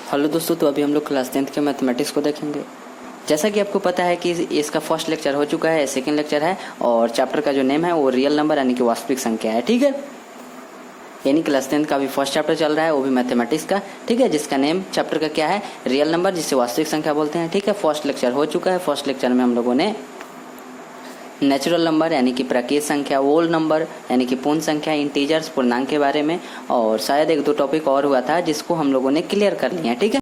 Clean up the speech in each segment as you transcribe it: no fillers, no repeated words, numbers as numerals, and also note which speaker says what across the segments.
Speaker 1: Hello दोस्तों, तो अभी हम लोग क्लास 10th के मैथमेटिक्स को देखेंगे। जैसा कि आपको पता है कि इसका फर्स्ट लेक्चर हो चुका है, सेकंड लेक्चर है और चैप्टर का जो नेम है वो रियल नंबर यानी कि वास्तविक संख्या है। ठीक है, यानी क्लास 10th का भी फर्स्ट चैप्टर चल रहा है, वो भी मैथमेटिक्स का। ठीक है, जिसका नेम चैप्टर का क्या है, रियल नंबर, जिसे वास्तविक संख्या बोलते हैं। ठीक है, फर्स्ट लेक्चर हो चुका है। फर्स्ट लेक्चर में हम लोगों ने नेचुरल नंबर यानी कि प्राकृतिक संख्या, होल नंबर यानी कि पूर्ण संख्या, इंटीजर्स पूर्णांक के बारे में, और शायद एक दो टॉपिक और हुआ था जिसको हम लोगों ने क्लियर कर लिया। ठीक है।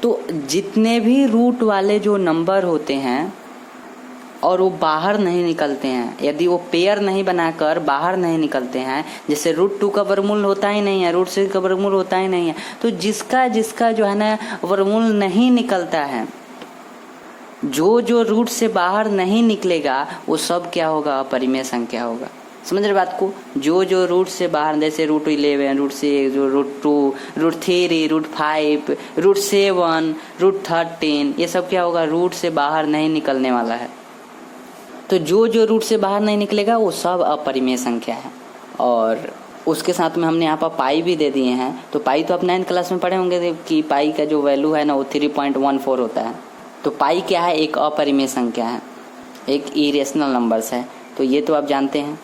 Speaker 1: तो जितने भी रूट वाले जो नंबर होते हैं और वो बाहर नहीं निकलते हैं, यदि वो पेयर नहीं बनाकर बाहर नहीं निकलते हैं, जैसे √2 का वर्गमूल होता ही नहीं है, √6 का वर्गमूल होता ही नहीं है, तो जिसका जिसका जो है ना वर्गमूल नहीं निकलता है, जो रूट से बाहर नहीं निकलेगा वो सब क्या होगा, अपरिमेय संख्या होगा। समझ रहे बात को? जो रूट से बाहर, जैसे √11, √6, √2, √3, √5, √7, √13, ये सब क्या होगा, रूट से बाहर नहीं निकलने वाला है। तो जो रूट से बाहर नहीं निकलेगा वो सब अपरिमेय संख्या है। और उसके साथ में हमने यहाँ पर पाई भी दे दिए हैं। तो पाई तो आप 9th क्लास में पढ़े होंगे कि पाई का जो वैल्यू है ना वो 3.14 होता है। तो पाई क्या है, एक अपरिमेय संख्या है, एक इरेशनल नंबर्स है, तो ये तो आप जानते हैं।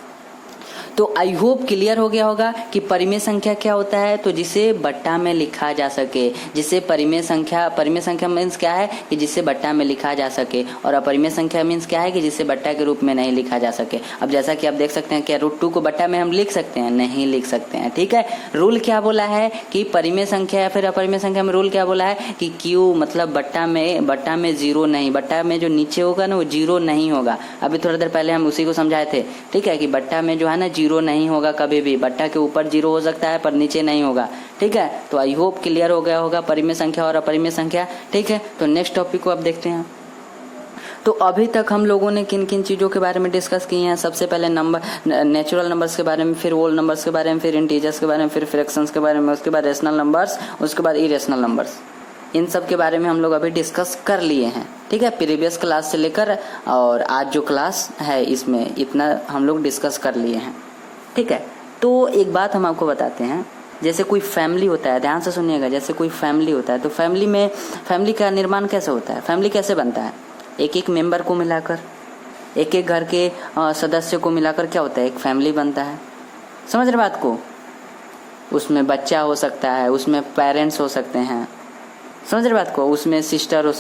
Speaker 1: तो आई होप क्लियर हो गया होगा कि परिमेय संख्या क्या होता है, तो जिसे बट्टा में लिखा जा सके, जिसे परिमेय संख्या मीन्स क्या है कि जिसे बट्टा में लिखा जा सके, और अपरिमेय संख्या मीन्स क्या है कि जिसे बट्टा के रूप में नहीं लिखा जा सके। अब जैसा कि आप देख सकते हैं, क्या √2 को बट्टा में हम लिख सकते हैं? नहीं लिख सकते हैं, ठीक है। रूल क्या बोला है कि परिमेय संख्या या फिर अपरिमेय संख्या में रूल क्या बोला है कि क्यू मतलब बट्टा में 0 नहीं, बट्टा में जो नीचे होगा ना वो 0 नहीं होगा। अभी थोड़ी देर पहले हम उसी को समझाए थे, ठीक है, कि बट्टा में जो है ना 0 नहीं होगा कभी भी, बट्टा के ऊपर 0 हो सकता है पर नीचे नहीं होगा, ठीक है। तो आई होप क्लियर हो गया होगा परिमेय संख्या और अपरिमेय संख्या, ठीक है। तो नेक्स्ट टॉपिक को अब देखते हैं। तो अभी तक हम लोगों ने किन किन चीज़ों के बारे में डिस्कस किए हैं? सबसे पहले नेचुरल नंबर्स के बारे में, फिर होल नंबर्स के बारे में, फिर इंटीजर्स के बारे में, फिर फ्रैक्शंस के बारे में, उसके बाद रेशनल नंबर्स, उसके बाद इरेशनल नंबर्स। इन सब के बारे में हम लोग अभी डिस्कस कर लिए हैं, ठीक है। प्रीवियस क्लास से लेकर और आज जो क्लास है इसमें इतना हम लोग डिस्कस कर लिए हैं, ठीक है। तो एक बात हम आपको बताते हैं, जैसे कोई फैमिली होता है, ध्यान से सुनिएगा, जैसे कोई फैमिली होता है तो फैमिली का निर्माण कैसे होता है, फैमिली कैसे बनता है? एक एक मेंबर को मिलाकर, एक एक घर के सदस्य को मिलाकर क्या होता है, एक फैमिली बनता है। समझ रहे बात को? उसमें बच्चा हो सकता है, उसमें पेरेंट्स हो सकते हैं, समझ रहे बात को? उसमें सिस्टर हो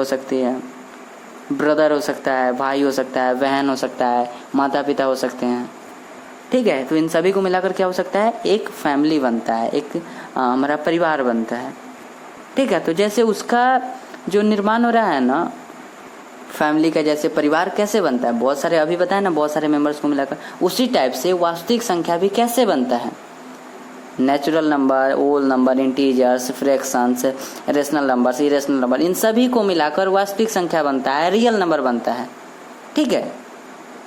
Speaker 1: सकती है, ब्रदर हो सकता है, भाई हो सकता है, बहन हो सकता है, माता पिता हो सकते हैं, ठीक है। तो इन सभी को मिलाकर क्या हो सकता है, एक फैमिली बनता है, एक हमारा परिवार बनता है, ठीक है। तो जैसे उसका जो निर्माण हो रहा है ना फैमिली का, जैसे परिवार कैसे बनता है, बहुत सारे अभी बताया ना, बहुत सारे मेंबर्स को मिलाकर, उसी टाइप से वास्तविक संख्या भी कैसे बनता है। Natural number, whole number, integers, fractions, rational numbers, irrational number, इन सभी को मिलाकर वास्तविक संख्या बनता है, रियल नंबर बनता है, ठीक है।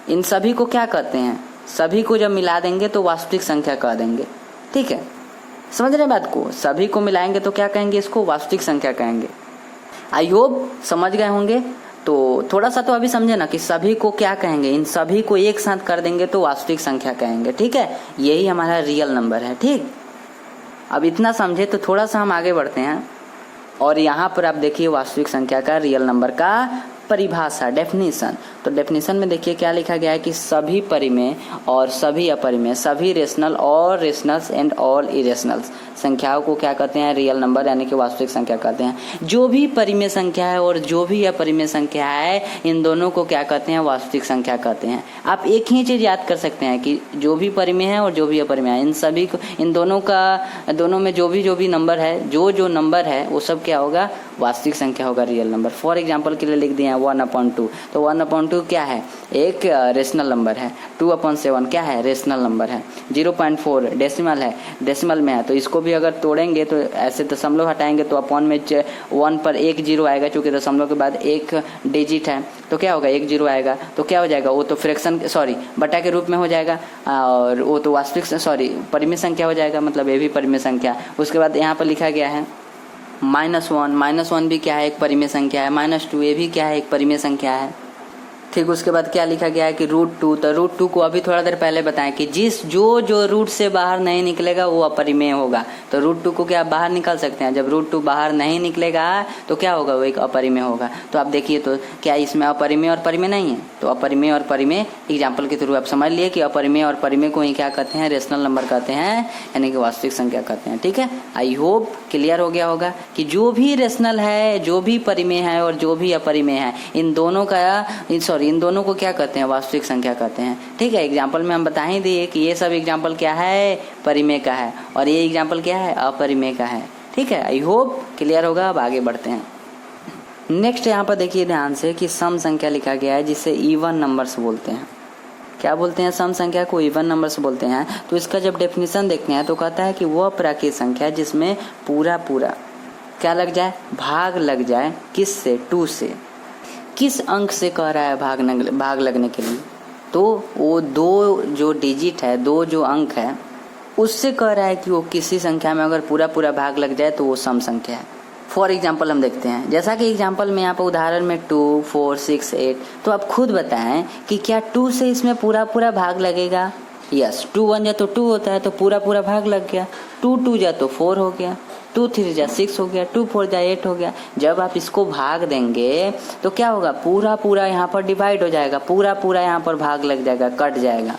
Speaker 1: इन सभी को क्या कहते हैं, सभी को जब मिला देंगे तो वास्तविक संख्या कह देंगे, ठीक है। समझ रहे बात को? सभी को मिलाएंगे तो क्या कहेंगे, इसको वास्तविक संख्या कहेंगे। आई होप समझ गए होंगे। तो थोड़ा सा तो अभी समझे ना कि सभी को क्या कहेंगे, इन सभी को एक साथ कर देंगे तो वास्तविक संख्या कहेंगे, ठीक है। यही हमारा रियल नंबर है, ठीक। अब इतना समझे तो थोड़ा सा हम आगे बढ़ते हैं और यहाँ पर आप देखिए वास्तविक संख्या का, रियल नंबर का परिभाषा, डेफिनेशन। तो डेफिनेशन में देखिए क्या लिखा गया है कि सभी परिमेय और सभी अपरिमेय, सभी रेशनल और रेशनल्स एंड ऑल इरेशनल्स संख्याओं को क्या कहते हैं, रियल नंबर यानी कि वास्तविक संख्या कहते हैं। जो भी परिमेय संख्या है और जो भी अपरिमेय संख्या है, इन दोनों को क्या कहते हैं, वास्तविक संख्या कहते हैं। आप एक ही चीज याद कर सकते हैं कि जो भी परिमेय है और जो भी अपरिमेय है, इन सभी को, इन दोनों में जो भी नंबर है, जो नंबर है वो सब क्या होगा, वास्तविक संख्या होगा, रियल नंबर। फॉर एग्जाम्पल के लिए लिख दिए हैं 1/2, तो 1/2 क्या है, एक रेशनल नंबर है। 2/7 क्या है, रेशनल नंबर है। 0.4 डेसिमल है, डेसिमल में है, तो इसको भी अगर तोड़ेंगे तो ऐसे दशमलव हटाएंगे तो अपॉन में 1 पर 1 0 आएगा, चूंकि दशमलव के बाद एक डिजिट है तो क्या होगा, 1 0 आएगा, तो क्या हो जाएगा, वो तो फ्रैक्शन बटा के रूप में हो जाएगा, और वो तो वास्तविक परिमेय संख्या हो जाएगा, मतलब ये भी परिमेय संख्या। उसके बाद यहाँ पर लिखा गया है -1 भी क्या है, एक परिमेय संख्या है। -2 ये भी क्या है, एक परिमेय संख्या है, ठीक। उसके बाद क्या लिखा गया है कि √2, तो √2 को अभी थोड़ा देर पहले बताएं कि जो रूट से बाहर नहीं निकलेगा वो अपरिमेय होगा। तो √2 को क्या बाहर निकाल सकते हैं, जब √2 बाहर नहीं निकलेगा तो क्या होगा, वो एक अपरिमेय होगा। तो आप देखिए तो क्या इसमें अपरिमेय और परिमेय नहीं है, तो अपरिमेय और परिमेय एग्जाम्पल के थ्रू आप समझ लिए कि अपरिमेय और परिमेय को ही क्या कहते हैं, रेशनल नंबर कहते हैं, यानी कि वास्तविक संख्या कहते हैं, ठीक है। आई होप क्लियर हो गया होगा कि जो भी रेशनल है, जो भी परिमेय है और जो भी अपरिमेय है, इन दोनों को क्या कहते हैं, वास्तविक संख्या कहते हैं, ठीक है। एग्जाम्पल में हम बता ही दिए कि ये सब एग्जाम्पल क्या है, परिमेय का है, और ये एग्जाम्पल क्या है, अपरिमेय का है, ठीक है, आई होप क्लियर होगा। अब आगे बढ़ते हैं। नेक्स्ट यहाँ पर देखिए ध्यान से कि सम संख्या लिखा गया है जिसे इवन नंबर्स बोलते हैं। क्या बोलते हैं? सम संख्या को इवन नंबर्स बोलते हैं। तो इसका जब डेफिनेशन देखते हैं तो कहता है कि वह प्राकृत संख्या जिसमें पूरा पूरा क्या लग जाए, भाग लग जाए, किस से? 2 से। किस अंक से कह रहा है भाग लगने के लिए? तो वो 2 जो डिजिट है, 2 जो अंक है, उससे कह रहा है कि वो किसी संख्या में अगर पूरा पूरा भाग लग जाए तो वो सम संख्या है। फॉर एग्जाम्पल हम देखते हैं, जैसा कि एग्जाम्पल में यहाँ पर उदाहरण में 2, 4, 6, 8, तो आप खुद बताएं कि क्या 2 से इसमें पूरा पूरा भाग लगेगा? यस, 2 1 जा तो 2 होता है तो पूरा पूरा भाग लग गया। 2 2 जा तो 4 हो गया, 2 3 जा 6 हो गया, 2 4 जा 8 हो गया। जब आप इसको भाग देंगे तो क्या होगा? पूरा पूरा यहाँ पर डिवाइड हो जाएगा, पूरा पूरा यहाँ पर भाग लग जाएगा, कट जाएगा।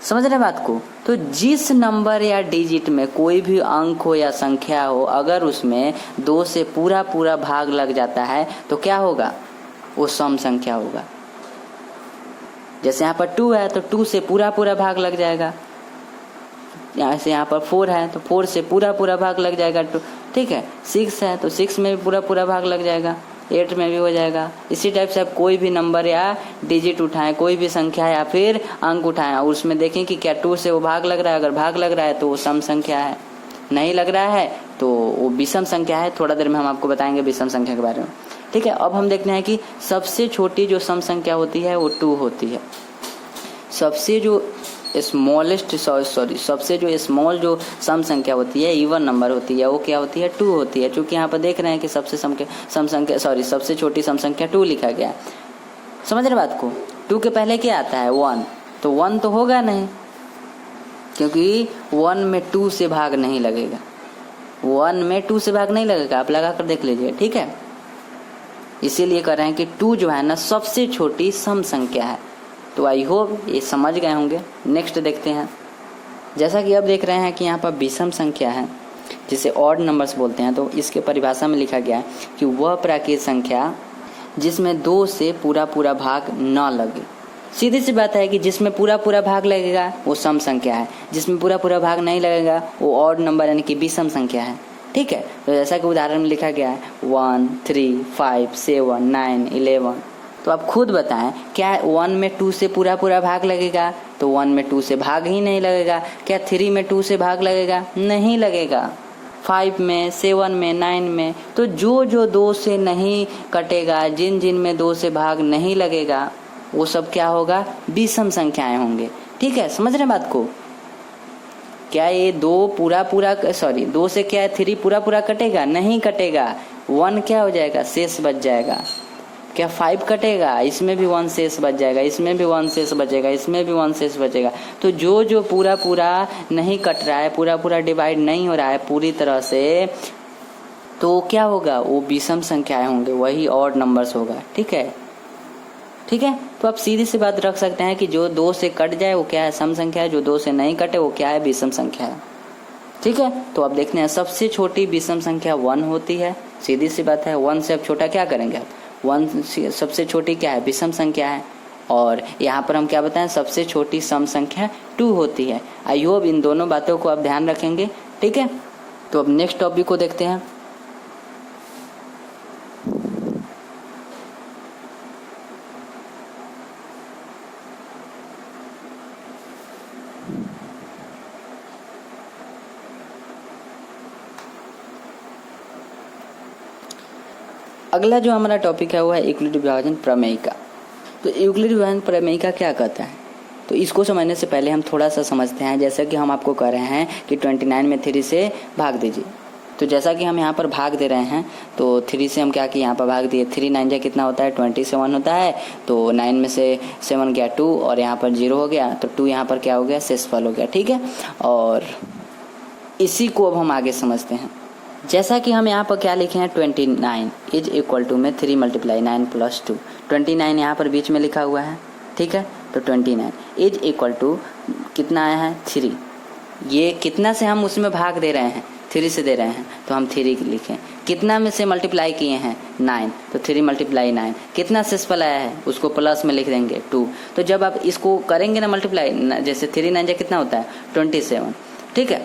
Speaker 1: समझ रहे बात को? तो जिस नंबर या डिजिट में कोई भी अंक हो या संख्या हो, अगर उसमें 2 से पूरा पूरा भाग लग जाता है तो क्या होगा? वो सम संख्या होगा। जैसे यहाँ पर 2 है तो 2 से पूरा पूरा भाग लग जाएगा। यहाँ से यहाँ पर 4 है तो 4 से पूरा पूरा भाग लग जाएगा 2, ठीक है। 6 है तो 6 में भी पूरा पूरा भाग लग जाएगा, 8 में भी हो जाएगा। इसी टाइप से आप कोई भी नंबर या डिजिट उठाएं, कोई भी संख्या या फिर अंक उठाएं और उसमें देखें कि क्या 2 से वो भाग लग रहा है। अगर भाग लग रहा है तो वो सम संख्या है, नहीं लग रहा है तो वो विषम संख्या है। थोड़ा देर में हम आपको बताएंगे विषम संख्या के बारे में, ठीक है। अब हम देखते हैं कि सबसे छोटी जो सम संख्या होती है वो 2 होती है। सबसे जो स्मॉल जो सम संख्या होती है, इवन नंबर होती है, वो क्या होती है? 2 होती है। क्योंकि यहाँ पर देख रहे हैं कि सबसे छोटी सम संख्या 2 लिखा गया। समझ रहे बात को? 2 के पहले क्या आता है? 1, तो 1 तो होगा नहीं, क्योंकि 1 में 2 से भाग नहीं लगेगा। 1 में 2 से भाग नहीं लगेगा, आप लगा कर देख लीजिए, ठीक है। इसीलिए कह रहे हैं कि 2 जो है ना सबसे छोटी सम संख्या है। तो आई होप ये समझ गए होंगे। नेक्स्ट देखते हैं। जैसा कि अब देख रहे हैं कि यहाँ पर विषम संख्या है जिसे ऑड नंबर्स बोलते हैं। तो इसके परिभाषा में लिखा गया है कि वह प्राकृत संख्या जिसमें 2 से पूरा पूरा भाग न लगे। सीधी सी बात है कि जिसमें पूरा पूरा भाग लगेगा वो सम संख्या है, जिसमें पूरा पूरा भाग नहीं लगेगा वो ऑड नंबर यानी कि विषम संख्या है, ठीक है। तो जैसा कि उदाहरण में लिखा गया है 1 3 5 7 9 11। तो आप खुद बताएं, क्या 1 में 2 से पूरा पूरा भाग लगेगा? तो 1 में 2 से भाग ही नहीं लगेगा। क्या 3 में 2 से भाग लगेगा? नहीं लगेगा। 5 में, 7 में, 9 में, तो जो 2 से नहीं कटेगा, जिन में 2 से भाग नहीं लगेगा, वो सब क्या होगा? विषम संख्याएं होंगे, ठीक है। समझ रहे बात को? क्या ये 2 से क्या है 3 पूरा पूरा कटेगा? नहीं कटेगा। 1 क्या हो जाएगा? शेष बच जाएगा। क्या 5 कटेगा? इसमें भी 1 शेष बच जाएगा, इसमें भी 1 शेष बचेगा, इसमें भी 1 शेष बचेगा। तो जो पूरा पूरा नहीं कट रहा है, पूरा पूरा डिवाइड नहीं हो रहा है पूरी तरह से, तो क्या होगा? वो विषम संख्याएं होंगे, वही ऑड नंबर्स होगा, ठीक है, ठीक है। तो आप सीधी सी बात रख सकते हैं कि जो 2 से कट जाए वो क्या है? सम संख्या है, जो 2 से नहीं कटे वो क्या है? विषम संख्या है, ठीक है। तो अब देखते हैं सबसे छोटी विषम संख्या 1 होती है। सीधी सी बात है, 1 से अब छोटा क्या करेंगे आप? 1 सबसे छोटी क्या है? विषम संख्या है। और यहाँ पर हम क्या बताएं? सबसे छोटी सम संख्या 2 होती है। आई होप इन दोनों बातों को आप ध्यान रखेंगे, ठीक है। तो अब नेक्स्ट टॉपिक को देखते हैं। अगला जो हमारा टॉपिक है वो है यूक्लिड विभाजन प्रमेयिका। तो यूक्लिड विभाजन प्रमेयिका क्या कहता है? तो इसको समझने से पहले हम थोड़ा सा समझते हैं। जैसा कि हम आपको कह रहे हैं कि 29 में 3 से भाग दीजिए। तो जैसा कि हम यहाँ पर भाग दे रहे हैं तो 3 से हम क्या किए? यहाँ पर भाग दिए। 3 9 जा कितना होता है? 27 होता है। तो 9 में से 7 गया 2 और यहाँ पर 0 हो गया, तो 2 यहाँ पर क्या हो गया? शेषफल हो गया, ठीक है। और इसी को अब हम आगे समझते हैं। जैसा कि हम यहाँ पर क्या लिखे हैं? 29 इज इक्वल टू में 3 × 9 + 2। 29 यहाँ पर बीच में लिखा हुआ है, ठीक है। तो 29 इज इक्वल टू कितना आया है? 3। ये कितना से हम उसमें भाग दे रहे हैं? 3 से दे रहे हैं, तो हम 3 लिखें। कितना में से मल्टीप्लाई किए हैं? 9, तो 3 × 9। कितना शेषफल आया है? उसको प्लस में लिख देंगे 2। तो जब आप इसको करेंगे ना मल्टीप्लाई, जैसे 3 9 जा कितना होता है? 27, ठीक है।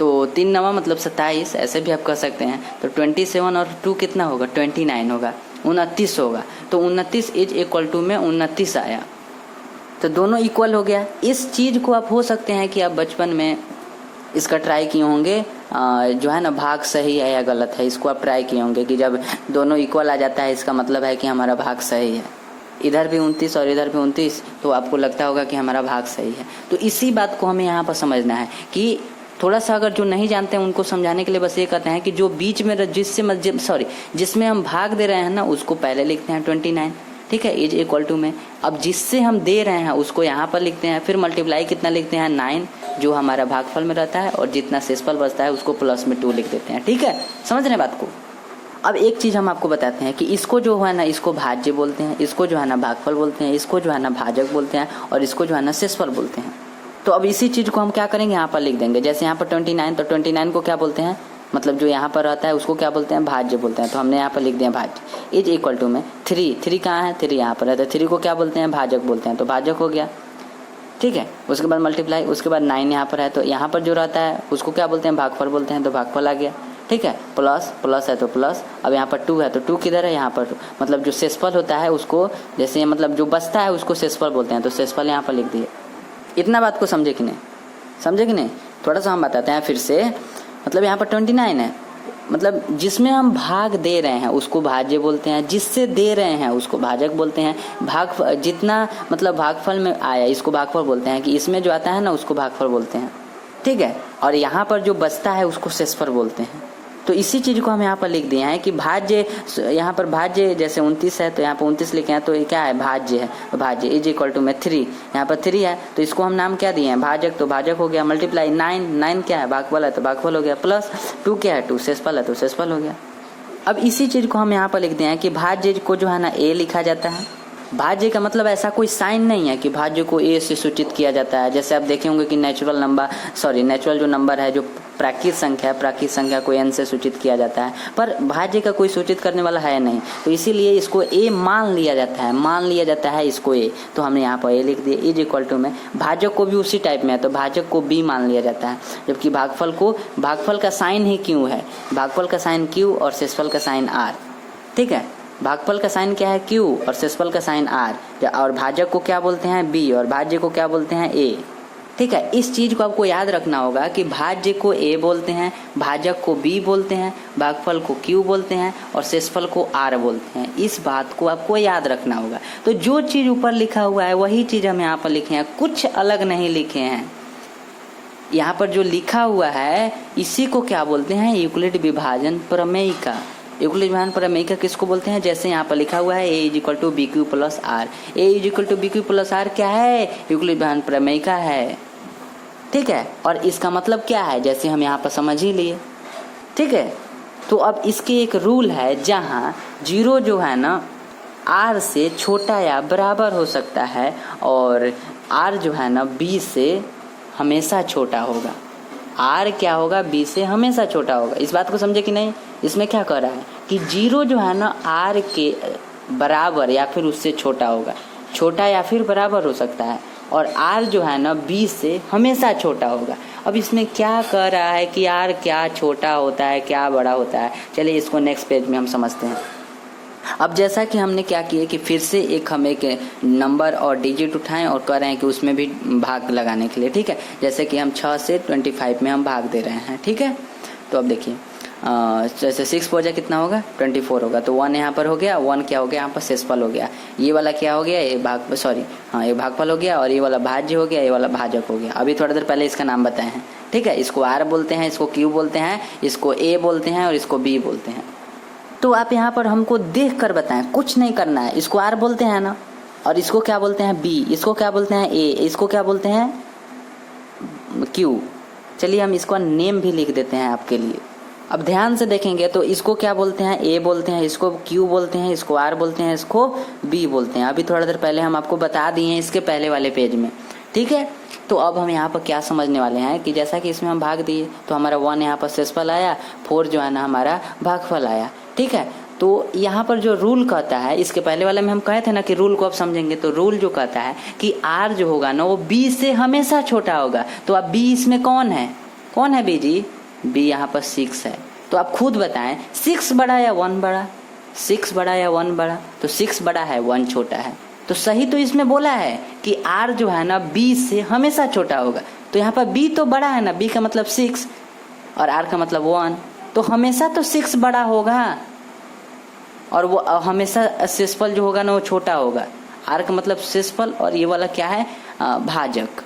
Speaker 1: तो 3 नवा मतलब 27, ऐसे भी आप कह सकते हैं। तो 27 और 2 कितना होगा, 29 होगा, 29 होगा। तो 29 इज इक्वल टू में 29 आया, तो दोनों इक्वल हो गया। इस चीज़ को आप हो सकते हैं कि आप बचपन में इसका ट्राई किए होंगे, जो है ना भाग सही है या गलत है, इसको आप ट्राई किए होंगे कि जब दोनों इक्वल आ जाता है इसका मतलब है कि हमारा भाग सही है। इधर भी 29 और इधर भी 29, तो आपको लगता होगा कि हमारा भाग सही है। तो इसी बात को हमें यहाँ पर समझना है कि थोड़ा सा अगर जो नहीं जानते हैं उनको समझाने के लिए बस ये कहते हैं कि जो बीच में जिसमें हम भाग दे रहे हैं ना उसको पहले लिखते हैं 29, ठीक है, इज इक्वल टू में। अब जिससे हम दे रहे हैं उसको यहाँ पर लिखते हैं, फिर मल्टीप्लाई कितना लिखते हैं 9 जो हमारा भागफल में रहता है, और जितना शेषफल बचता है उसको प्लस में 2 लिख देते हैं, ठीक है, समझ रहे हैं बात को। अब एक चीज़ हम आपको बताते हैं कि इसको जो है ना इसको भाज्य बोलते हैं, इसको जो है ना भागफल बोलते हैं, इसको जो है ना भाजक बोलते हैं, और इसको जो है ना शेषफल बोलते हैं। तो अब इसी चीज़ को हम क्या करेंगे, यहाँ पर लिख देंगे। जैसे यहाँ पर 29, तो 29 को क्या बोलते हैं, मतलब जो यहाँ पर रहता है उसको क्या बोलते हैं, भाज्य बोलते हैं। तो हमने यहाँ पर लिख दिया भाज्य। इज इक्वल टू में 3 कहाँ है, 3 यहाँ पर रहता है, 3 को क्या बोलते हैं, भाजक बोलते हैं, तो भाजक हो गया, ठीक है। उसके बाद मल्टीप्लाई, उसके बाद 9 यहाँ पर है, तो यहाँ पर जो रहता है उसको क्या बोलते हैं, भागफल बोलते हैं, तो भागफल आ गया, ठीक है। प्लस है तो प्लस, अब यहाँ पर 2 है तो 2 किधर है, यहाँ पर मतलब जो शेषफल होता है उसको, जैसे मतलब जो बचता है उसको शेषफल बोलते हैं, तो शेषफल यहाँ पर लिख दिए। इतना बात को समझे कि नहीं, थोड़ा सा हम बताते हैं फिर से। मतलब यहाँ पर 29 है, मतलब जिसमें हम भाग दे रहे हैं उसको भाज्य बोलते हैं, जिससे दे रहे हैं उसको भाजक बोलते हैं। भाग जितना मतलब भागफल में आया इसको भागफल बोलते हैं, कि इसमें जो आता है ना उसको भागफल बोलते हैं, ठीक है। और यहाँ पर जो बचता है उसको शेषफल बोलते हैं। तो इसी चीज़ को हम यहाँ पर लिख दिए हैं कि भाज्य, यहाँ पर भाज्य जैसे 29 है तो यहाँ पर 29 लिखे हैं, तो ये क्या है, भाज्य है। भाज्य इज इक्वल टू में 3, यहाँ पर 3 है तो इसको हम नाम क्या दिए हैं, भाजक, तो भाजक हो गया। मल्टीप्लाई 9 क्या है, भागफल है तो भागफल हो गया। प्लस 2 क्या है, 2 शेषफल है तो शेषफल हो गया। अब इसी चीज़ को हम यहाँ पर लिख दिए हैं कि भाज्य को जो है ना ए लिखा जाता है। भाज्य का मतलब ऐसा कोई साइन नहीं है कि भाज्य को ए से सूचित किया जाता है। जैसे आप देखे होंगे कि नेचुरल जो नंबर है, जो प्राकृत संख्या को एन से सूचित किया जाता है, पर भाज्य का कोई सूचित करने वाला है नहीं, तो इसीलिए इसको ए मान लिया जाता है इसको ए। तो हमने यहाँ पर ए लिख दिया। इज इक्वल टू में भाजक को भी उसी टाइप में है, तो भाजक को बी मान लिया जाता है, जबकि भागफल का साइन ही क्यों है, भागफल का साइन क्यू और शेषफल का साइन आर, ठीक है। भागफल का साइन क्या है, क्यू, और शेषफल का साइन आर, और भाजक को क्या बोलते हैं, बी, और भाज्य को क्या बोलते हैं, ए, ठीक है। इस चीज को आपको याद रखना होगा कि भाज्य को ए बोलते हैं, भाजक को बी बोलते हैं, भागफल को क्यू बोलते हैं, और शेषफल को आर बोलते हैं। इस बात को आपको याद रखना होगा। तो जो चीज ऊपर लिखा हुआ है वही चीज हम यहाँ पर लिखे हैं, कुछ अलग नहीं लिखे हैं। यहाँ पर जो लिखा हुआ है इसी को क्या बोलते हैं, यूक्लिड विभाजन प्रमेय का। यूक्लिड विभाजन प्रमेय का किसको बोलते हैं, जैसे यहाँ पर लिखा हुआ है A is equal to B Q plus R. A is equal to B Q plus R क्या है, यूक्लिड विभाजन प्रमेय का है, ठीक है। और इसका मतलब क्या है, जैसे हम यहाँ पर समझ ही लिए, ठीक है। तो अब इसके एक रूल है, जहाँ 0 जो है ना आर से छोटा या बराबर हो सकता है, और आर जो है ना बी से हमेशा छोटा होगा। आर क्या होगा, बी से हमेशा छोटा होगा। इस बात को समझे कि नहीं। इसमें क्या कह रहा है कि 0 जो है ना आर के बराबर या फिर उससे छोटा होगा, छोटा या फिर बराबर हो सकता है, और आर जो है ना बी से हमेशा छोटा होगा। अब इसमें क्या कह रहा है कि आर क्या छोटा होता है, क्या बड़ा होता है, चलिए इसको नेक्स्ट पेज में हम समझते हैं। अब जैसा कि हमने क्या किया कि फिर से हम एक नंबर और डिजिट उठाएं और कह रहे हैं कि उसमें भी भाग लगाने के लिए, ठीक है। जैसे कि हम 6 से 25 में हम भाग दे रहे हैं, ठीक है। तो अब देखिए जैसे 6 पर जाए कितना होगा, 24 होगा, तो 1 यहाँ पर हो गया, 1 क्या हो गया, यहाँ पर शेषफल हो गया। ये वाला क्या हो गया, ये भागफल हो गया, और ये वाला भाज्य हो गया, ये वाला भाजक हो गया। अभी थोड़ी देर पहले इसका नाम बताए हैं, ठीक है। इसको आर बोलते हैं, इसको क्यू बोलते हैं, इसको ए बोलते हैं, और इसको बी बोलते हैं। तो आप यहाँ पर हमको देख कर बताएं, कुछ नहीं करना है। इसको आर बोलते हैं ना, और इसको क्या बोलते हैं, बी, इसको क्या बोलते हैं, ए, इसको क्या बोलते हैं, क्यू। चलिए हम इसको नेम भी लिख देते हैं आपके लिए। अब ध्यान से देखेंगे तो इसको क्या बोलते हैं, ए बोलते हैं, इसको क्यू बोलते हैं, इसको आर बोलते हैं, इसको बी बोलते हैं। अभी थोड़ा देर पहले हम आपको बता दिए हैं इसके पहले वाले पेज में, ठीक है। तो अब हम यहाँ पर क्या समझने वाले हैं कि जैसा कि इसमें हम भाग दिए तो हमारा 1 यहाँ पर शेषफल आया, 4 जो है ना हमारा भागफल आया, ठीक है। तो यहाँ पर जो रूल कहता है, इसके पहले वाले में हम कहे थे ना कि रूल को आप समझेंगे, तो रूल जो कहता है कि आर जो होगा ना वो बी से हमेशा छोटा होगा। तो अब बी इसमें कौन है, कौन है बी जी? बी यहाँ पर 6 है। तो आप खुद बताएं 6 बड़ा या 1 बड़ा? 6 बड़ा या 1 बड़ा? तो 6 बड़ा है, 1 छोटा है। तो सही तो इसमें बोला है कि R जो है ना B से हमेशा छोटा होगा। तो यहाँ पर B तो बड़ा है ना, B का मतलब 6 और R का मतलब 1, तो हमेशा तो 6 बड़ा होगा और वो हमेशा शेषफल जो होगा ना वो छोटा होगा। R का मतलब शेषफल और ये वाला क्या है? भाजक।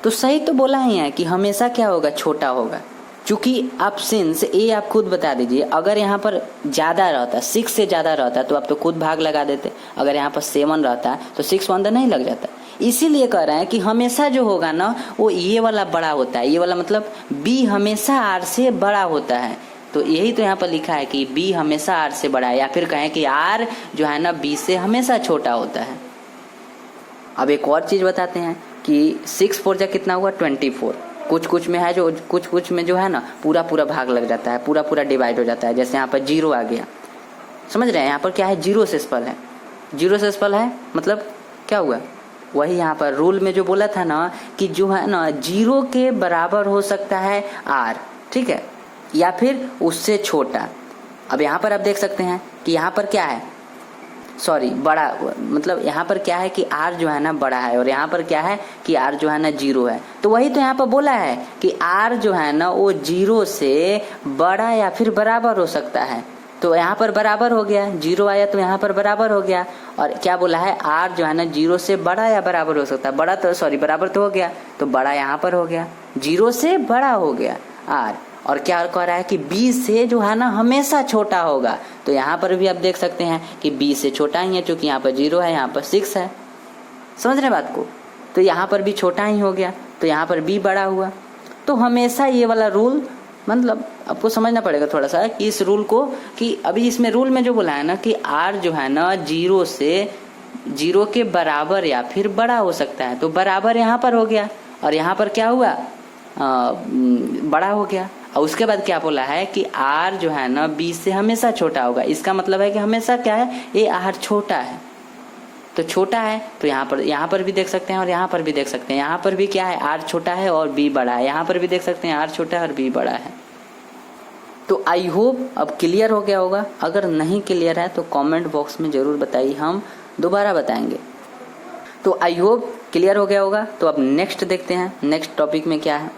Speaker 1: तो सही तो बोला ही है कि हमेशा क्या होगा? छोटा होगा। चूंकि आप सिंस ए आप खुद बता दीजिए, अगर यहाँ पर ज़्यादा रहता, 6 से ज़्यादा रहता तो आप तो खुद भाग लगा देते। अगर यहाँ पर 7 रहता है तो 6 1 नहीं लग जाता। इसीलिए कह रहे हैं कि हमेशा जो होगा ना वो ये वाला बड़ा होता है। ये वाला मतलब बी हमेशा आर से बड़ा होता है। तो यही तो यहाँ पर लिखा है कि बी हमेशा आर से बड़ा है, या फिर कहें कि आर जो है ना बी से हमेशा छोटा होता है। अब एक और चीज़ बताते हैं कि 6 4 जा कितना हुआ? 24। कुछ में है जो कुछ में जो है ना पूरा भाग लग जाता है, पूरा डिवाइड हो जाता है। जैसे यहाँ पर 0 आ गया, समझ रहे हैं? यहाँ पर क्या है? 0 शेषफल है। 0 शेषफल है मतलब क्या हुआ? वही यहाँ पर रूल में जो बोला था ना कि जो है ना 0 के बराबर हो सकता है R, ठीक है, या फिर उससे छोटा। अब यहाँ पर आप देख सकते हैं कि यहाँ पर क्या है? सॉरी, बड़ा, मतलब यहाँ पर क्या है कि R जो है ना बड़ा है और यहाँ पर क्या है कि R जो है ना 0 है। तो वही तो यहाँ पर बोला है कि R जो है ना वो 0 से बड़ा या फिर बराबर हो सकता है। तो यहाँ पर बराबर हो गया, 0 आया तो यहाँ पर बराबर हो गया। और क्या बोला है? R जो है ना 0 से बड़ा या बराबर हो सकता है। बड़ा तो सॉरी बराबर तो हो गया, तो बड़ा यहाँ पर हो गया, 0 से बड़ा हो गया R। और क्या कह रहा है कि B से जो है ना हमेशा छोटा होगा। तो यहाँ पर भी आप देख सकते हैं कि B से छोटा ही है, क्योंकि यहाँ पर 0 है, यहाँ पर 6 है। समझ रहे बात को? तो यहाँ पर भी छोटा ही हो गया, तो यहाँ पर B बड़ा हुआ। तो हमेशा ये वाला रूल, मतलब आपको समझना पड़ेगा थोड़ा सा कि इस रूल को, कि अभी इसमें रूल में जो बोला है ना कि R जो है ना 0 से 0 के बराबर या फिर बड़ा हो सकता है। तो बराबर यहाँ पर हो गया और यहाँ पर क्या हुआ? बड़ा हो गया। और उसके बाद क्या बोला है कि R जो है ना B से हमेशा छोटा होगा। इसका मतलब है कि हमेशा क्या है? ये R छोटा है। तो छोटा है तो यहाँ पर भी देख सकते हैं और यहाँ पर भी देख सकते हैं। यहाँ पर भी क्या है? R छोटा है और B बड़ा है। यहाँ पर भी देख सकते हैं R छोटा है और B बड़ा है। तो आई होप अब क्लियर हो गया होगा। अगर नहीं क्लियर है तो कमेंट बॉक्स में ज़रूर बताइए, हम दोबारा बताएंगे। तो आई होप क्लियर हो गया होगा। तो अब नेक्स्ट देखते हैं, नेक्स्ट टॉपिक में क्या है।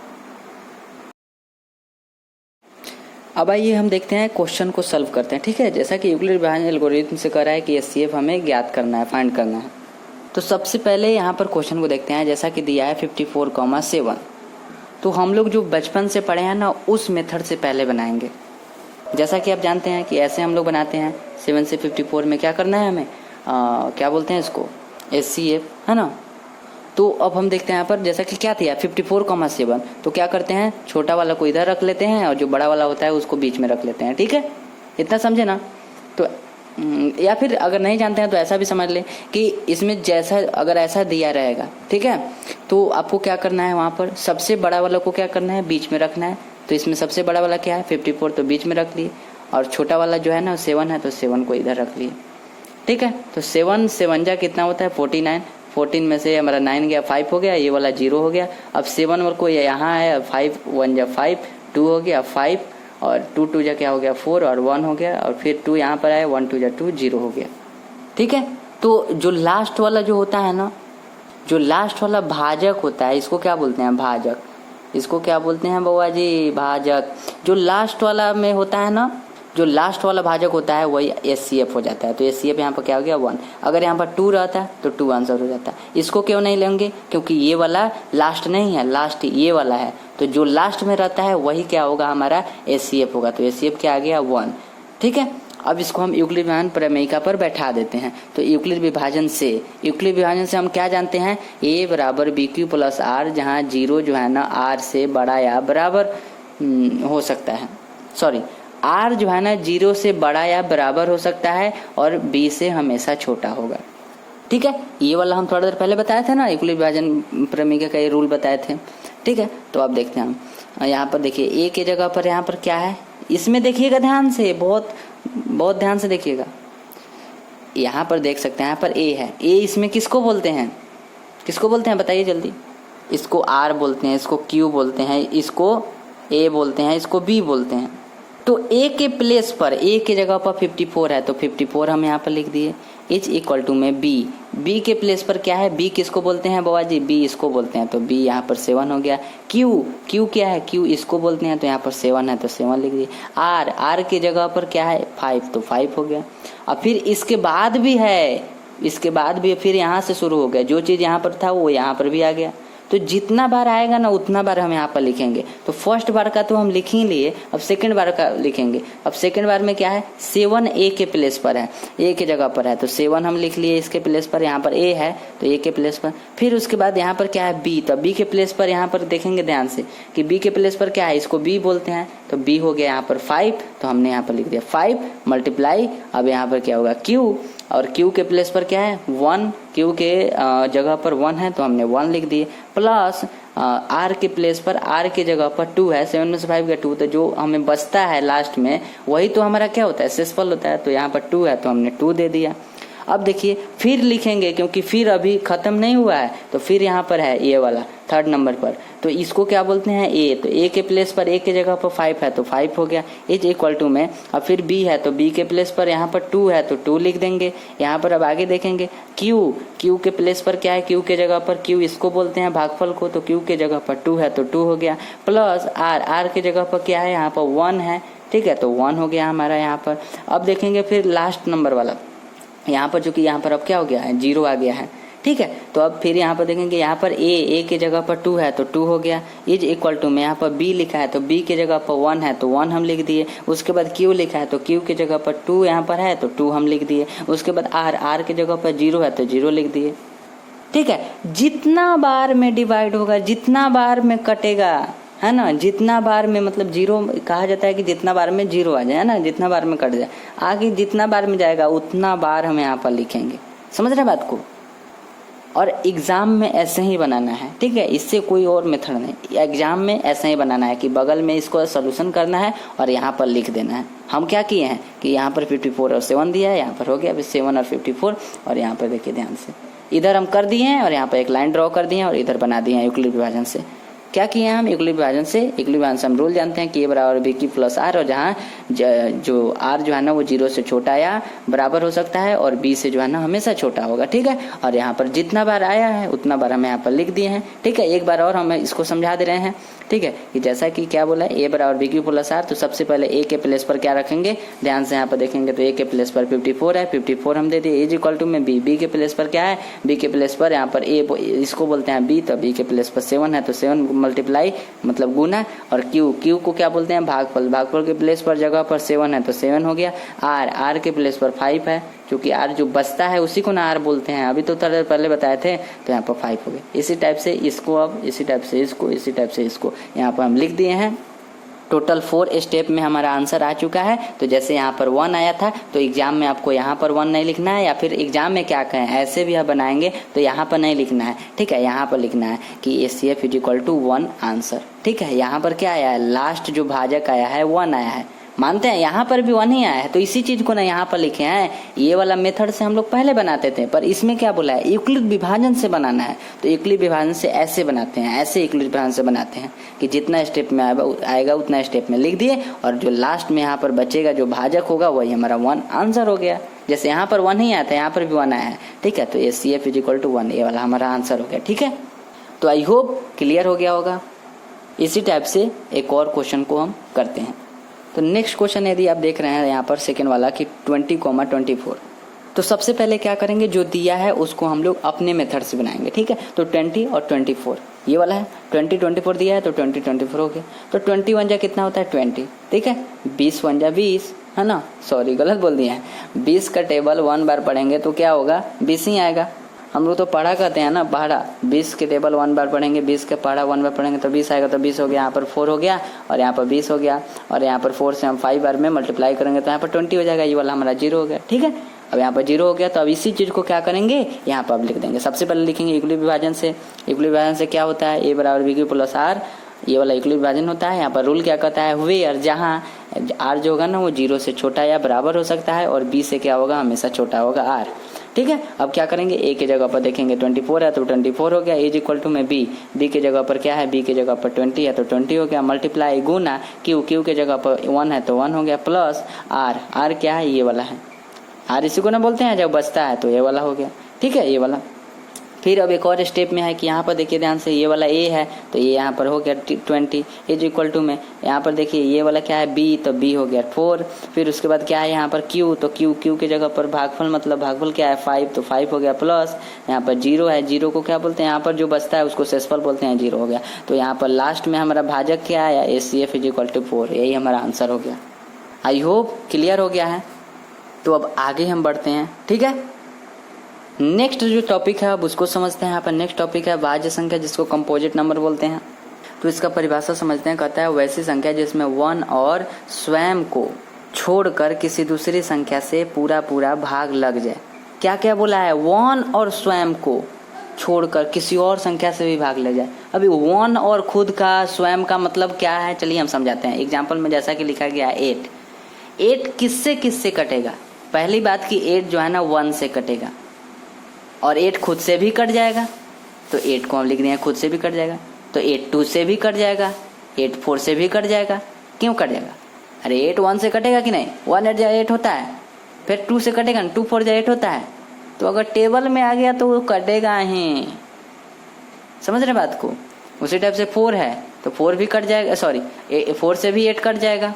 Speaker 1: अब आइए हम देखते हैं, क्वेश्चन को सॉल्व करते हैं, ठीक है। जैसा कि यूक्लिड विभाजन एल्गोरिथम से कह रहा है कि HCF हमें ज्ञात करना है, फाइंड करना है। तो सबसे पहले यहाँ पर क्वेश्चन को देखते हैं। जैसा कि दिया है 54,7। तो हम लोग जो बचपन से पढ़े हैं ना उस मेथड से पहले बनाएंगे। जैसा कि आप जानते हैं कि ऐसे हम लोग बनाते हैं। 7 से 54 में क्या करना है हमें? क्या बोलते हैं इसको? HCF, है ना। तो अब हम देखते हैं यहाँ पर, जैसा कि क्या था 54,7, तो क्या करते हैं? छोटा वाला को इधर रख लेते हैं और जो बड़ा वाला होता है उसको बीच में रख लेते हैं, ठीक है। इतना समझे ना। तो या फिर अगर नहीं जानते हैं तो ऐसा भी समझ लें कि इसमें जैसा अगर ऐसा दिया रहेगा, ठीक है, तो आपको क्या करना है? वहाँ पर सबसे बड़ा वाला को क्या करना है? बीच में रखना है। तो इसमें सबसे बड़ा वाला क्या है? 54, तो बीच में रख लिए। और छोटा वाला जो है ना 7 है, तो 7 को इधर रख लिए, ठीक है। तो 7 7 जा कितना होता है? 49। 14 में से हमारा 9 गया, 5 हो गया, ये वाला 0 हो गया। अब 7 और को यहाँ है, 5 1 जा 5, 2 हो गया 5, और 2 2 जा क्या हो गया? 4, और 1 हो गया, और फिर 2 यहाँ पर आया, 1 2 जा 2, 0 हो गया, ठीक है। तो जो लास्ट वाला जो होता है ना, जो लास्ट वाला भाजक होता है, इसको क्या बोलते हैं? भाजक। इसको क्या बोलते हैं बउआ जी? भाजक। जो लास्ट वाला में होता है ना, जो लास्ट वाला भाजक होता है वही HCF हो जाता है। तो HCF यहाँ पर क्या हो गया? 1। अगर यहाँ पर 2 रहता है तो 2 आंसर हो जाता है। इसको क्यों नहीं लेंगे? क्योंकि ये वाला लास्ट नहीं है, लास्ट ये वाला है। तो जो लास्ट में रहता है वही क्या होगा? हमारा HCF होगा। तो HCF क्या आ गया? 1, ठीक है। अब इसको हम यूक्लिड विभाजन प्रमेयिका पर बैठा देते हैं। तो यूक्लिड विभाजन से हम क्या जानते हैं? A बराबर BQ प्लस R, जहाँ 0 जो है ना R से बड़ा या बराबर हो सकता है। सॉरी, R जो है ना 0 से बड़ा या बराबर हो सकता है और B से हमेशा छोटा होगा, ठीक है। ये वाला हम थोड़ा देर पहले बताए थे ना, यूक्लिड विभाजन प्रमेय का ये रूल बताए थे, ठीक है। तो अब देखते हैं हम यहाँ पर, देखिए A के जगह पर यहाँ पर क्या है? इसमें देखिएगा ध्यान से, बहुत ध्यान से देखिएगा। यहाँ पर देख सकते हैं, यहाँ पर A है। A इसमें किसको बोलते हैं? किसको बोलते हैं बताइए जल्दी। इसको आर बोलते हैं, इसको क्यू बोलते हैं, इसको ए बोलते हैं, इसको बी बोलते हैं। तो ए के प्लेस पर, ए के जगह पर 54 है तो 54 हम यहाँ पर लिख दिए। इज इक्वल टू में बी, बी के प्लेस पर क्या है, बी किसको बोलते हैं बाबा जी, बी इसको बोलते हैं तो बी यहाँ पर 7 हो गया। क्यू, क्यू क्या है, क्यू इसको बोलते हैं तो यहाँ पर 7 है तो 7 लिख दिए। आर, आर की जगह पर क्या है 5 तो 5 हो गया। अब फिर इसके बाद भी है, इसके बाद भी फिर यहाँ से शुरू हो गया, जो चीज़ यहाँ पर था वो यहाँ पर भी आ गया। तो जितना बार आएगा ना उतना बार हम यहाँ पर लिखेंगे। तो फर्स्ट बार का तो हम लिख ही लिए, अब सेकंड बार का लिखेंगे। अब सेकंड बार में क्या है, 7 ए के प्लेस पर है, ए के जगह पर है तो 7 हम लिख लिए इसके प्लेस पर, यहाँ पर ए है तो ए के प्लेस पर। फिर उसके बाद यहाँ पर क्या है बी, तो बी के प्लेस पर यहाँ पर देखेंगे ध्यान से कि बी के प्लेस पर क्या है, इसको बी बोलते हैं तो बी हो गया यहाँ पर 5 तो हमने यहाँ पर लिख दिया 5 मल्टीप्लाई, अब यहाँ पर क्या होगा क्यू, और क्यू के प्लेस पर क्या है 1, क्यू के जगह पर 1 है तो हमने 1 लिख दिए, प्लस आर के प्लेस पर, आर के जगह पर 2 है, 7 में से 5 गया 2, तो जो हमें बचता है लास्ट में वही तो हमारा क्या होता है शेषफल होता है, तो यहाँ पर 2 है तो हमने 2 दे दिया। अब देखिए फिर लिखेंगे क्योंकि फिर अभी खत्म नहीं हुआ है, तो फिर यहाँ पर है ए वाला 3rd नंबर पर, तो इसको क्या बोलते हैं ए, तो ए के प्लेस पर ए के जगह पर 5 है तो 5 हो गया। इज इक्वल टू में अब फिर बी है तो बी के प्लेस पर यहाँ पर 2 है तो 2 लिख देंगे। यहाँ पर अब आगे देखेंगे क्यू, क्यू के प्लेस पर क्या है, क्यू के जगह पर क्यू इसको बोलते हैं भागफल को, तो क्यू के जगह पर 2 है तो 2 हो गया, प्लस आर, आर के जगह पर क्या है यहाँ पर 1 है, ठीक है तो 1 हो गया हमारा यहाँ पर। अब देखेंगे फिर लास्ट नंबर वाला, यहाँ पर चूंकि यहाँ पर अब क्या हो गया है 0 आ गया है, ठीक है। तो अब फिर यहाँ पर देखेंगे यहाँ पर ए के जगह पर 2 है तो 2 हो गया। इज इक्वल टू में यहाँ पर बी लिखा है तो बी के जगह पर 1 है तो 1 हम लिख दिए। उसके बाद क्यू लिखा है तो क्यू के जगह पर 2 यहाँ पर है तो 2 हम लिख दिए। उसके बाद आर, आर के जगह पर 0 है तो 0 लिख दिए, ठीक है। जितना बार में डिवाइड होगा, जितना बार में कटेगा, है ना, जितना बार में मतलब 0 कहा जाता है कि जितना बार में 0 आ जाए, है ना, जितना बार में कट जाए, आगे जितना बार में जाएगा उतना बार हम यहाँ पर लिखेंगे। समझ रहे बात को? और एग्जाम में ऐसे ही बनाना है, ठीक है, इससे कोई और मेथड नहीं। एग्जाम में ऐसे ही बनाना है कि बगल में इसको सोल्यूशन करना है और यहाँ पर लिख देना है। हम क्या किए हैं कि यहाँ पर 54 और 7 दिया है, यहाँ पर हो गया अभी 7 और 54, और यहाँ पर देखिए ध्यान से इधर हम कर दिए हैं और यहाँ पर एक लाइन ड्रॉ कर दिए हैं और इधर बना दिए हैं यूक्लिड विभाजन से। क्या किए हैं हम यूक्लिड विभाजन से? यूक्लिड विभाजन से हम रूल जानते हैं कि ए बराबर बी की प्लस आर, और जहाँ जो आर जो है ना वो 0 से छोटा या बराबर हो सकता है और बी से जो है ना हमेशा छोटा होगा, ठीक है। और यहाँ पर जितना बार आया है उतना बार हम यहाँ पर लिख दिए हैं, ठीक है। एक बार और हम इसको समझा दे रहे हैं, ठीक है, कि जैसा कि क्या बोला है ए बराबर बी की प्लस आर, तो सबसे पहले ए के प्लेस पर क्या रखेंगे, ध्यान से यहाँ पर देखेंगे तो ए के प्लेस पर 54 है, 54 हम दे दिए। इज इक्वल टू में बी, बी के प्लेस पर क्या है, बी के प्लेस पर यहाँ पर ए इसको बोलते हैं बी, तो बी के प्लेस पर 7 है तो 7 मल्टीप्लाई मतलब गुना, और क्यू, क्यू को क्या बोलते हैं भागफल, भागफल के प्लेस पर जगह पर 7 है तो 7 हो गया। आर, आर के प्लेस पर 5 है, क्योंकि आर जो बचता है उसी को ना आर बोलते हैं, अभी तो थोड़ा पहले बताए थे, तो यहाँ पर 5 हो गए। इसी टाइप से इसको, अब इसी टाइप से इसको, इसी टाइप से इसको यहाँ पर हम लिख दिए हैं। टोटल 4 स्टेप में हमारा आंसर आ चुका है। तो जैसे यहाँ पर 1 आया था तो एग्जाम में आपको यहाँ पर 1 नहीं लिखना है, या फिर एग्जाम में क्या कहें ऐसे भी आप बनाएंगे तो यहाँ पर नहीं लिखना है, ठीक है। यहाँ पर लिखना है कि ACF is equal to 1 answer, ठीक है। यहाँ पर क्या आया है, लास्ट जो भाजक आया है 1 आया है, मानते हैं यहाँ पर भी 1 ही आया है, तो इसी चीज को ना यहाँ पर लिखे हैं। ये वाला मेथड से हम लोग पहले बनाते थे, पर इसमें क्या बोला है यूक्लिड विभाजन से बनाना है, तो यूक्लिड विभाजन से ऐसे बनाते हैं, ऐसे यूक्लिड विभाजन से बनाते हैं कि जितना स्टेप में आएगा उतना स्टेप में लिख दिए, और जो लास्ट में यहाँ पर बचेगा जो भाजक होगा वही हमारा 1 आंसर हो गया। जैसे यहाँ पर 1 ही आया था, यहाँ पर भी 1 आया है, ठीक है, तो ACF इज इक्वल टू 1, ये वाला हमारा आंसर हो गया, ठीक है। तो आई होप क्लियर हो गया होगा। इसी टाइप से एक और क्वेश्चन को हम करते हैं। तो नेक्स्ट क्वेश्चन यदि आप देख रहे हैं यहाँ पर सेकेंड वाला कि 20,24, तो सबसे पहले क्या करेंगे, जो दिया है उसको हम लोग अपने मेथड से बनाएंगे, ठीक है। तो 20 और 24 ये वाला है, 20 24 दिया है तो 20 24 हो गया। तो 20 1 जा कितना होता है 20, ठीक है। 20 1 जा 20, है ना, सॉरी गलत बोल दिया है। 20 का टेबल 1 बार पढ़ेंगे तो क्या होगा 20 ही आएगा। हम लोग तो पढ़ा करते हैं ना, पढ़ा 20 के टेबल 1 बार पढ़ेंगे, 20 के पढ़ा 1 बार पढ़ेंगे तो 20 आएगा। तो 20 हो गया, यहाँ पर 4 हो गया और यहाँ पर 20 हो गया, और यहाँ पर 4 से हम 5 बार में मल्टीप्लाई करेंगे तो यहाँ पर 20 हो जाएगा। ये वाला हमारा 0 हो गया, ठीक है। अब यहाँ पर 0 हो गया तो अब इसी चीज को क्या करेंगे, यहाँ पर अब लिख देंगे। सबसे पहले लिखेंगे यूक्लिड विभाजन से। यूक्लिड विभाजन से क्या होता है, ए बराबर बी की प्लस आर, ये वाला यूक्लिड विभाजन होता है। यहाँ पर रूल क्या कहता है, वेयर, जहाँ आर जो होगा ना वो 0 से छोटा या बराबर हो सकता है और बी से क्या होगा हमेशा छोटा होगा आर, ठीक है। अब क्या करेंगे, ए की जगह पर देखेंगे 24 है तो 24 हो गया, इज इक्वल टू में बी, बी की जगह पर क्या है, बी की जगह पर 20 है तो 20 हो गया, मल्टीप्लाई गुना क्यू, क्यू की जगह पर 1 है तो 1 हो गया, प्लस आर, आर क्या है, ये वाला है, आर इसी को ना बोलते हैं जब बचता है तो ये वाला हो गया, ठीक है, ये वाला। फिर अब एक और स्टेप में है कि यहाँ पर देखिए ध्यान से, ये वाला ए है तो ये यहाँ पर हो गया 20 इज इक्वल टू में, यहाँ पर देखिए ये वाला क्या है बी, तो बी हो गया 4। फिर उसके बाद क्या है यहाँ पर क्यू, तो क्यू, क्यू की जगह पर भागफल, मतलब भागफल क्या है 5, तो 5 हो गया, प्लस यहाँ पर 0 है, 0 को क्या बोलते हैं, यहाँ पर जो बचता है उसको शेषफल बोलते हैं, 0 हो गया। तो यहाँ पर लास्ट में हमारा भाजक क्या आया, HCF इज इक्वल टू 4, यही हमारा आंसर हो गया। आई होप क्लियर हो गया है। तो अब आगे हम बढ़ते हैं, ठीक है। नेक्स्ट जो टॉपिक है अब उसको समझते हैं। यहाँ पर नेक्स्ट टॉपिक है भाज्य संख्या, जिसको कंपोजिट नंबर बोलते हैं। तो इसका परिभाषा समझते हैं। कहता है वैसी संख्या जिसमें 1 और स्वयं को छोड़कर किसी दूसरी संख्या से पूरा पूरा भाग लग जाए। क्या क्या बोला है, 1 और स्वयं को छोड़कर किसी और संख्या से भी भाग लग जाए। अभी 1 और खुद का स्वयं का मतलब क्या है, चलिए हम समझाते हैं। एग्जाम्पल में जैसा कि लिखा गया है 8 किससे किससे कटेगा। पहली बात कि 8 जो है ना 1 से कटेगा, और 8 खुद से भी कट जाएगा, तो 8 को हम लिख रहे हैं खुद से भी कट जाएगा, तो 8 2 से भी कट जाएगा, 8 4 से भी कट जाएगा। क्यों कट जाएगा, अरे 8 1 से कटेगा कि नहीं, 1 8 8 होता है, फिर 2 से कटेगा ना, 2 4 8 होता है, तो अगर टेबल में आ गया तो वो कटेगा ही। समझ रहे बात को। उसी टाइप से 4 है तो 4 भी कट जाएगा, सॉरी 4 से भी 8 कट जाएगा,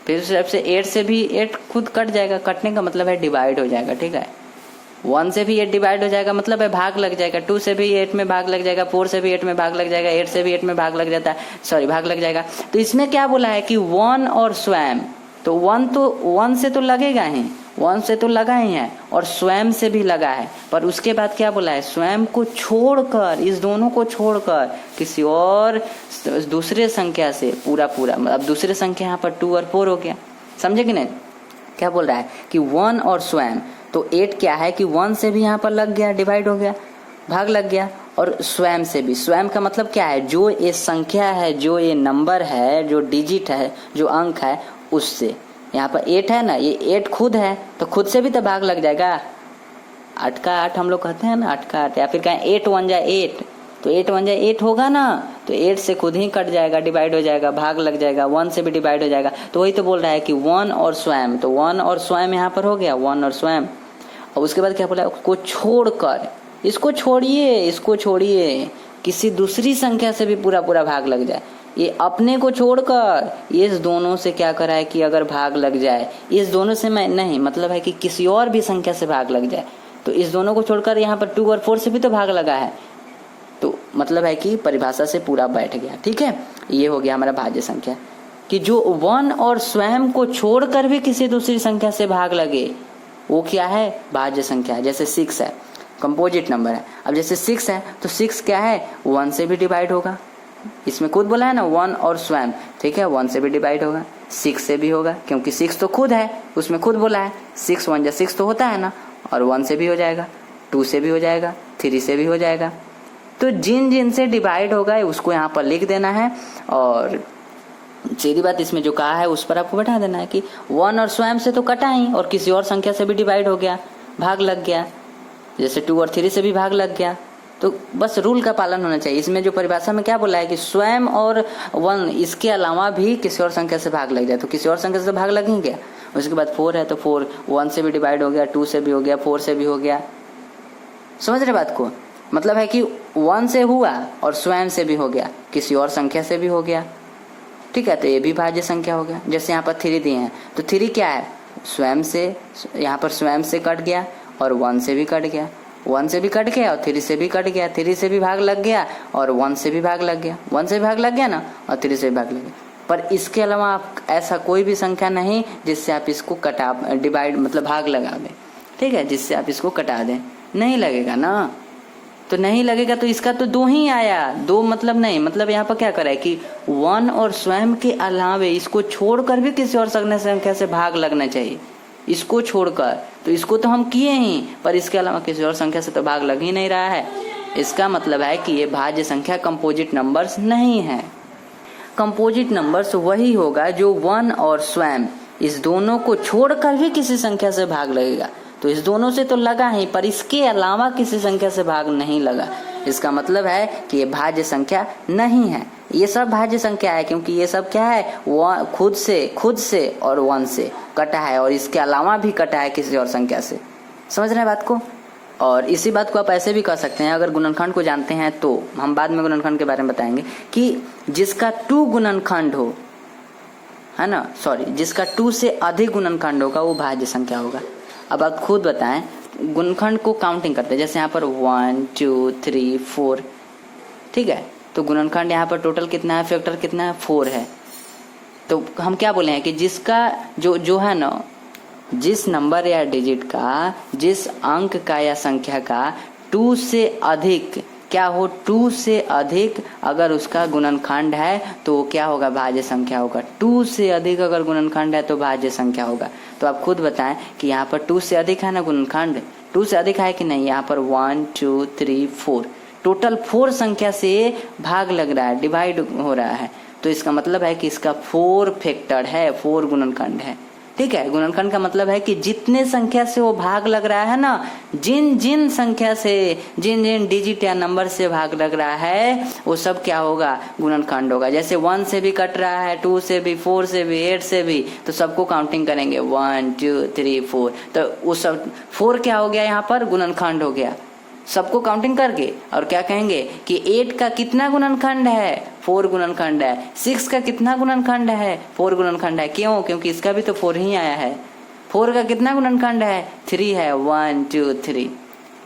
Speaker 1: फिर उस टाइप से 8 से भी 8 खुद कट जाएगा। कटने का मतलब है डिवाइड हो जाएगा, ठीक है। 1 से भी 8 डिवाइड हो जाएगा, मतलब है भाग लग जाएगा। 2 से भी 8 में भाग लग जाएगा, 4 से भी 8 में भाग लग जाएगा, 8 से भी 8 में भाग लग जाता है, सॉरी भाग लग जाएगा। तो इसमें क्या बोला है कि 1 और स्वयं, तो 1 से तो लगेगा ही, 1 से तो लगा ही है, और स्वयं से भी लगा है, पर उसके बाद क्या बोला है, स्वयं को छोड़कर, इस दोनों को छोड़कर किसी और दूसरे संख्या से पूरा पूरा, अब दूसरे संख्या यहाँ पर 2 और 4 हो गया। समझे कि नहीं, क्या बोल रहा है कि 1 और स्वयं, तो 8 क्या है कि 1 से भी यहाँ पर लग गया, डिवाइड हो गया, भाग लग गया, और स्वयं से भी। स्वयं का मतलब क्या है, जो ये संख्या है, जो ये नंबर है, जो डिजिट है, जो अंक है, उससे। यहाँ पर 8 है ना, ये 8 खुद है तो खुद से भी तो भाग लग जाएगा। 8 का 8 हम लोग कहते हैं ना, 8 का 8, या फिर कहें 8 1 जा 8, तो 8 1 जा 8 होगा ना, तो 8 से खुद ही कट जाएगा, डिवाइड हो जाएगा, भाग लग जाएगा, 1 से भी डिवाइड हो जाएगा। तो वही तो बोल रहा है कि 1 और स्वयं, तो 1 और स्वयं यहाँ पर हो गया, 1 और स्वयं। और उसके बाद क्या बोला, उसको छोड़कर, इसको छोड़िए, इसको छोड़िए, किसी दूसरी संख्या से भी पूरा पूरा भाग लग जाए। ये अपने को छोड़कर इस दोनों से क्या करा है कि अगर भाग लग जाए, इस दोनों से मैं नहीं, मतलब है कि किसी और भी संख्या से भाग लग जाए, तो इस दोनों को छोड़कर यहाँ पर 2 और 4 से भी तो भाग लगा है, तो मतलब है कि परिभाषा से पूरा बैठ गया, ठीक है। ये हो गया हमारा भाज्य संख्या, कि जो 1 और स्वयं को छोड़कर भी किसी दूसरी संख्या से भाग लगे, वो क्या है, भाज्य संख्या है। जैसे 6 है, कंपोजिट नंबर है। अब जैसे 6 है तो 6 क्या है, 1 से भी डिवाइड होगा, इसमें खुद बोला है ना 1 और स्वयं, ठीक है, 1 से भी डिवाइड होगा, 6 से भी होगा, क्योंकि 6 तो खुद है, उसमें खुद बोला है, 6 1 जा 6 तो होता है ना, और 1 से भी हो जाएगा, 2 से भी हो जाएगा, 3 से भी हो जाएगा। तो जिन जिन से डिवाइड होगा उसको यहाँ पर लिख देना है, और सीधी बात इसमें जो कहा है उस पर आपको बैठा देना है कि 1 और स्वयं से तो कटा ही, और किसी और संख्या से भी डिवाइड हो गया, भाग लग गया, जैसे 2 और 3 से भी भाग लग गया। तो बस रूल का पालन होना चाहिए। इसमें जो परिभाषा में क्या बोला है कि स्वयं और 1 इसके अलावा भी किसी और संख्या से भाग लग जाए, तो किसी और संख्या से भाग लग ही गया। उसके बाद 4 है तो 4 1 से भी डिवाइड हो गया, 2 से भी हो गया, 4 से भी हो गया। समझ रहे बात को, मतलब है कि 1 से हुआ और स्वयं से भी हो गया, किसी और संख्या से भी हो गया, ठीक है, तो ये भी भाज्य संख्या हो गया। जैसे यहाँ पर 3 दिए हैं, तो 3 क्या है, स्वयं से, यहाँ पर स्वयं से कट गया और 1 से भी कट गया, 1 से भी कट गया और 3 से भी कट गया, 3 से भी भाग लग गया और 1 से भी भाग लग गया, 1 से भी भाग लग गया ना, और 3 से भी भाग लग गया। पर इसके अलावा आप ऐसा कोई भी संख्या नहीं जिससे आप इसको कटा, डिवाइड मतलब भाग लगा दें, ठीक है, जिससे आप इसको कटा दें, नहीं लगेगा ना, तो नहीं लगेगा। तो इसका तो 2 ही आया, 2 मतलब नहीं, मतलब यहाँ पर क्या करा है कि 1 और स्वयं के अलावे इसको छोड़कर भी किसी और संख्या से भाग लगना चाहिए, इसको छोड़कर, तो इसको तो हम किए ही, पर इसके अलावा किसी और संख्या से तो भाग लग ही नहीं रहा है। इसका मतलब है कि ये भाज्य संख्या कंपोजिट नंबर्स नहीं है। कंपोजिट नंबर्स वही होगा जो 1 और स्वयं इस दोनों को छोड़कर भी किसी संख्या से भाग लगेगा। तो इस दोनों से तो लगा ही, पर इसके अलावा किसी संख्या से भाग नहीं लगा। इसका मतलब है कि ये भाज्य संख्या नहीं है। ये सब भाज्य संख्या है क्योंकि ये सब क्या है, खुद से और 1 से कटा है, और इसके अलावा भी कटा है किसी और संख्या से। समझ रहे हैं बात को? और इसी बात को आप ऐसे भी कर सकते हैं, अगर गुणनखंड को जानते हैं तो हम बाद में गुणनखंड के बारे में बताएंगे कि जिसका 2 गुणनखंड हो, है ना, सॉरी, जिसका 2 से अधिक गुणनखंड होगा वो भाज्य संख्या होगा। अब आप खुद बताएं, गुणनखंड को काउंटिंग करते हैं, जैसे यहाँ पर 1 2 3 4, ठीक है, तो गुणनखंड यहाँ पर टोटल कितना है, फैक्टर कितना है, 4 है। तो हम क्या बोले हैं कि जिसका जो है ना, जिस नंबर या डिजिट का, जिस अंक का या संख्या का 2 से अधिक क्या हो, 2 से अधिक अगर उसका गुणनखंड है तो वो क्या होगा, भाज्य संख्या होगा। 2 से अधिक अगर गुणनखंड है तो भाज्य संख्या होगा। तो आप खुद बताएं कि यहाँ पर 2 से अधिक है ना गुणनखंड, 2 से अधिक है कि नहीं, यहाँ पर 1 2 3 4, टोटल 4 संख्या से भाग लग रहा है, डिवाइड हो रहा है। तो इसका मतलब है कि इसका 4 फैक्टर है, 4 गुणनखंड है। ठीक है, गुणनखंड का मतलब है कि जितने संख्या से वो भाग लग रहा है ना, जिन संख्या से, जिन डिजिट या नंबर से भाग लग रहा है वो सब क्या होगा, गुणनखंड होगा। जैसे 1 से भी कट रहा है, 2 से भी, 4 से भी, 8 से भी, तो सबको काउंटिंग करेंगे 1 2 3 4, तो वो सब 4 क्या हो गया, यहाँ पर गुणनखंड हो गया सबको काउंटिंग करके। और क्या कहेंगे कि 8 का कितना गुणनखंड है, 4 गुणनखंड है। 6 का कितना गुणनखंड है, 4 गुणनखंड है। क्यों? क्योंकि इसका भी तो 4 ही आया है। 4 का कितना गुणनखंड है, 3 है, 1 2 3,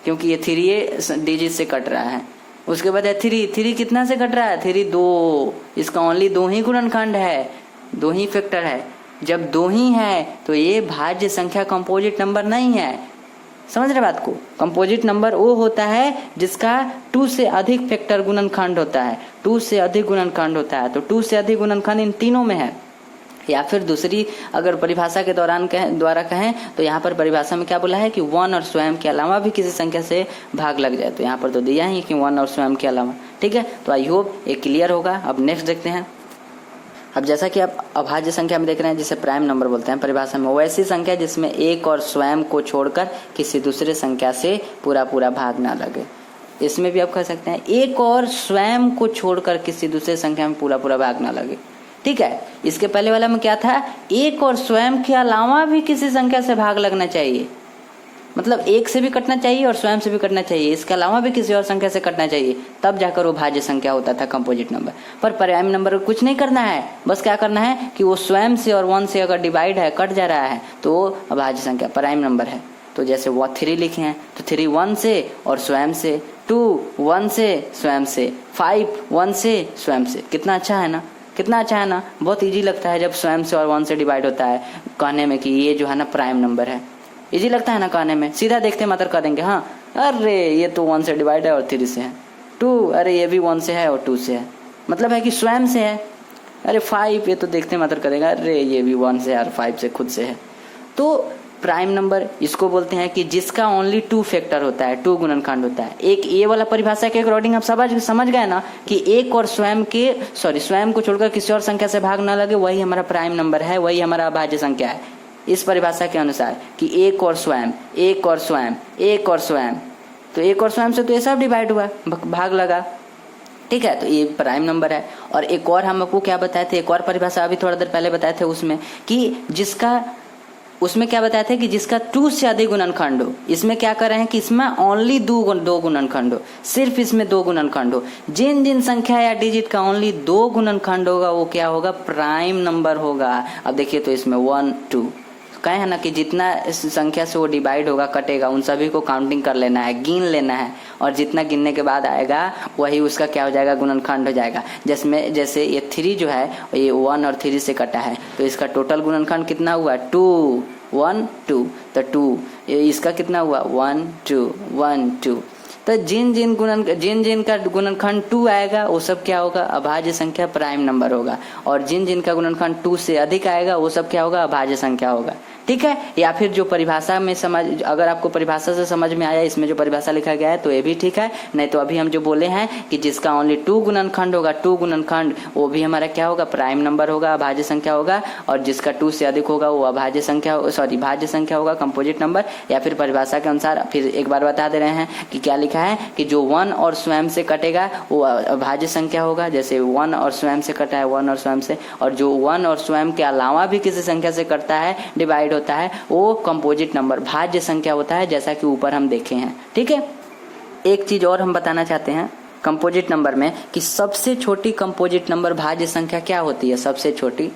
Speaker 1: क्योंकि ये 3 डिजिट से कट रहा है। उसके बाद है 3 कितना से कट रहा है, 3 2, इसका ओनली 2 ही गुणनखंड है, 2 ही फैक्टर है। जब 2 ही है तो ये भाज्य संख्या कंपोजिट नंबर नहीं है। समझ रहे बात को? कंपोजिट नंबर वो होता है जिसका 2 से अधिक फैक्टर गुणनखंड होता है, 2 से अधिक गुणनखंड होता है। तो 2 से अधिक गुणनखंड इन तीनों में है। या फिर दूसरी अगर परिभाषा के द्वारा कहें तो यहाँ पर परिभाषा में क्या बोला है कि 1 और स्वयं के अलावा भी किसी संख्या से भाग लग जाए। तो यहाँ पर तो दिया ही कि 1 और स्वयं के अलावा। ठीक है, तो आई होप ये क्लियर होगा। अब नेक्स्ट देखते हैं। अब जैसा कि आप अभाज्य संख्या में देख रहे हैं जिसे प्राइम नंबर बोलते हैं परिभाषा में, वैसी संख्या जिसमें एक और स्वयं को छोड़कर किसी दूसरे संख्या से पूरा भाग ना लगे। इसमें भी आप कह सकते हैं एक और स्वयं को छोड़कर किसी दूसरे संख्या में पूरा भाग ना लगे। ठीक है, इसके पहले वाला में क्या था, एक और स्वयं के अलावा भी किसी संख्या से भाग लगना चाहिए, मतलब एक से भी कटना चाहिए और स्वयं से भी कटना चाहिए, इसके अलावा भी किसी और संख्या से कटना चाहिए, तब जाकर वो भाज्य संख्या होता था कंपोजिट नंबर। पर प्राइम नंबर को कुछ नहीं करना है, बस क्या करना है कि वो स्वयं से और 1 से अगर डिवाइड है, कट जा रहा है, तो वो भाज्य संख्या प्राइम नंबर है। तो जैसे वो 3 लिखे हैं तो 3 1 से और स्वयं से, 2 1 से स्वयं से, 5 1 से स्वयं से। कितना अच्छा है ना, कितना अच्छा है ना। बहुत इजी लगता है जब स्वयं से और 1 से डिवाइड होता है कहने में कि ये जो है ना प्राइम नंबर है। इजी लगता है ना कहने में, सीधा देखते मात्र कह देंगे हाँ अरे ये तो 1 से डिवाइड है और 3 से है, 2 अरे ये भी 1 से है और 2 से है, मतलब है कि स्वयं से है। अरे 5 ये तो देखते मात्र करेगा, अरे ये भी 1 से है और 5 से खुद से है। तो प्राइम नंबर इसको बोलते हैं कि जिसका ओनली 2 फैक्टर होता है, 2 गुणनखंड होता है। एक ये वाला परिभाषा के अकॉर्डिंग आप समझ गए ना कि एक और स्वयं को छोड़कर किसी और संख्या से भाग ना लगे, वही हमारा प्राइम नंबर है, वही हमारा अभाज्य संख्या है। इस परिभाषा के अनुसार कि एक और स्वयं, एक और स्वयं, एक और स्वयं, तो एक और स्वयं से तो ये सब डिवाइड हुआ, भाग लगा। ठीक है, तो ये प्राइम नंबर है। और एक और हम आपको क्या बताए थे, एक और परिभाषा अभी थोड़ा देर पहले बताए थे उसमें कि उसमें क्या बताया था कि जिसका 2 से अधिक गुणनखंड हो। इसमें क्या कर रहे हैं कि इसमें ओनली 2 गुणनखंड हो, सिर्फ इसमें 2 गुणनखंड हो। जिन संख्या या डिजिट का ओनली 2 गुणनखंड होगा वो क्या होगा, प्राइम नंबर होगा। अब देखिए तो इसमें 1 2 कहे है ना कि जितना इस संख्या से वो डिवाइड होगा, कटेगा, उन सभी को काउंटिंग कर लेना है, गिन लेना है, और जितना गिनने के बाद आएगा वही उसका क्या हो जाएगा, गुणनखंड हो जाएगा। जैसे ये 3 जो है ये 1 और 3 से कटा है, तो इसका टोटल गुणनखंड कितना हुआ, 2 1 2, तो 2 इसका कितना हुआ, 1 2 1 2। तो जिन का गुणनखंड 2 आएगा वो सब क्या होगा, अभाज्य संख्या प्राइम नंबर होगा। और जिन का गुणनखंड 2 से अधिक आएगा वो सब क्या होगा, अभाज्य संख्या होगा। ठीक है। या फिर जो परिभाषा में समझ, अगर आपको परिभाषा से समझ में आया, इसमें जो परिभाषा लिखा गया है तो ये भी ठीक है, नहीं तो अभी हम जो बोले हैं कि जिसका ओनली 2 गुणनखंड होगा, 2 गुणनखंड, वो भी हमारा क्या होगा, प्राइम नंबर होगा, अभाज्य संख्या होगा, और जिसका 2 से अधिक होगा वो अभाज्य संख्या, भाज्य संख्या होगा, कंपोजिट नंबर। या फिर परिभाषा के अनुसार फिर एक बार बता दे रहे हैं कि क्या लिखा है कि जो 1 और स्वयं से कटेगा वो अभाज्य संख्या होगा, जैसे 1 और स्वयं से कटा है 1 और स्वयं से, और जो 1 और स्वयं के अलावा भी किसी संख्या से कटता है, डिवाइड होता है, वो कंपोजिट नंबर, भाज्य संख्या होता है, जैसा कि ऊपर हम देखे हैं। ठीक है। एक चीज और हम बताना चाहते हैं कंपोजिट नंबर में कि सबसे छोटी कंपोजिट नंबर भाज्य संख्या क्या होती है। सबसे छोटी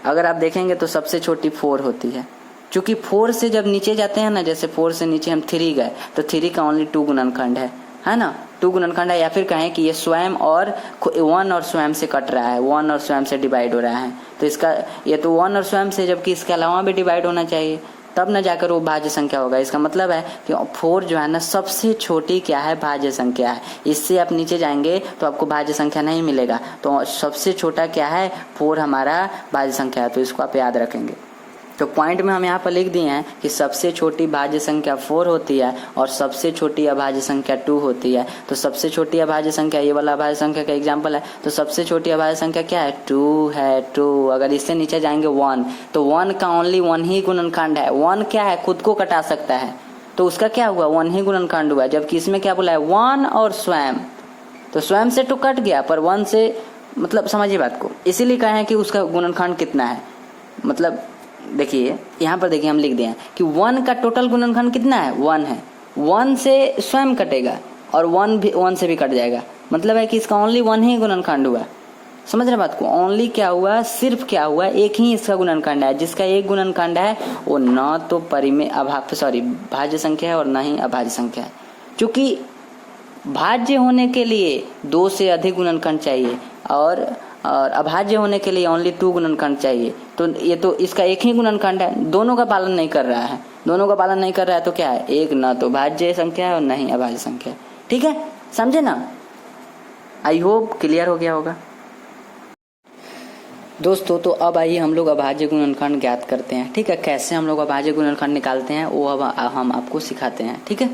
Speaker 1: अगर आप देखेंगे तो सबसे छोटी 4 होती है, क्योंकि 4 से जब नीचे जाते हैं ना, जैसे 4 से नीचे हम 3 गए तो 3 का ओनली 2 गुणनखंड है ना, 2 गुणनखंड है। या फिर कहें कि ये स्वयं और 1 और स्वयं से कट रहा है, 1 और स्वयं से डिवाइड हो रहा है, तो इसका ये तो 1 और स्वयं से, जबकि इसके अलावा भी डिवाइड होना चाहिए, तब न जाकर वो भाज्य संख्या होगा। इसका मतलब है कि 4 जो है ना सबसे छोटी क्या है, भाज्य संख्या है। इससे आप नीचे जाएंगे तो आपको भाज्य संख्या नहीं मिलेगा, तो सबसे छोटा क्या है, 4 हमारा भाज्य संख्या है, तो इसको आप याद रखेंगे। तो पॉइंट में हम यहाँ पर लिख दिए हैं कि सबसे छोटी भाज्य संख्या 4 होती है और सबसे छोटी अभाज्य संख्या 2 होती है। तो सबसे छोटी अभाज्य संख्या, ये वाला अभाज्य संख्या का एग्जांपल है, तो सबसे छोटी अभाज्य संख्या क्या है, 2 है, 2। अगर इससे नीचे जाएंगे 1, तो 1 का ओनली 1 ही गुणनखंड है। 1 क्या है, खुद को कटा सकता है, तो उसका क्या हुआ, 1 ही गुणनखंड हुआ। जबकि इसमें क्या बोला है, 1 और स्वयं, तो स्वयं से 2 कट गया, पर 1 से, मतलब समझिए बात को, इसीलिए कहा है कि उसका गुणनखंड कितना है। मतलब देखिए यहाँ पर देखिए हम लिख दिए हैं कि 1 का टोटल गुणनखंड कितना है, 1 है। 1 से स्वयं कटेगा और 1 से भी कट जाएगा, मतलब है कि इसका ओनली 1 ही गुणनखंड हुआ। समझ रहे बात को, ओनली क्या हुआ, सिर्फ क्या हुआ, एक ही इसका गुणनखंड है। जिसका एक गुणनखंड है वो न तो भाज्य संख्या है और न ही अभाज्य संख्या है। क्योंकि भाज्य होने के लिए 2 से अधिक गुणनखंड चाहिए और अभाज्य होने के लिए ओनली 2 गुणनखंड चाहिए। तो ये तो इसका एक ही गुणनखंड है, दोनों का पालन नहीं कर रहा है। दोनों का पालन नहीं कर रहा है तो क्या है, एक न तो भाज्य संख्या है और न ही अभाज्य संख्या है। ठीक है, समझे ना। आई होप क्लियर हो गया होगा दोस्तों। तो अब आइए हम लोग अभाज्य गुणनखंड ज्ञात करते हैं। ठीक है, कैसे हम लोग अभाज्य गुणनखंड निकालते हैं वो अब हम आपको सिखाते हैं। ठीक है,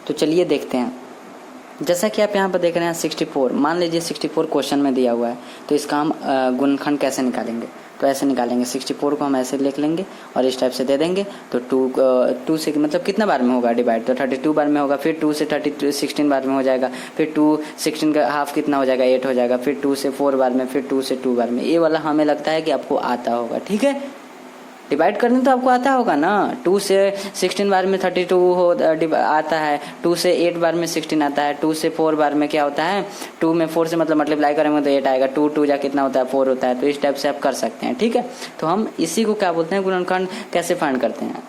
Speaker 1: तो चलिए देखते हैं। जैसा कि आप यहाँ पर देख रहे हैं 64, मान लीजिए 64 क्वेश्चन में दिया हुआ है, तो इसका हम गुणनखंड कैसे निकालेंगे, तो ऐसे निकालेंगे। 64 को हम ऐसे लिख लेंगे और इस टाइप से दे देंगे। तो 2 से मतलब कितना बार में होगा डिवाइड, तो 32 बार में होगा। फिर 2 से 16 बार में हो जाएगा। फिर 2 16 का हाफ कितना हो जाएगा, 8 हो जाएगा। फिर 2 से 4 बार में, फिर 2 से 2 बार में। ये वाला हमें लगता है कि आपको आता होगा। ठीक है, डिवाइड करने तो आपको आता होगा ना। 2 से 16 बार में 32 आता है, 2 से 8 बार में 16 आता है, 2 से 4 बार में क्या होता है, 2 में 4 से मतलब मल्टीप्लाई करेंगे तो 8 आएगा। 2 जा कितना होता है, 4 होता है। तो इस टाइप से आप कर सकते हैं। ठीक है, तो हम इसी को क्या बोलते हैं, गुणनखंड कैसे फाइंड करते हैं।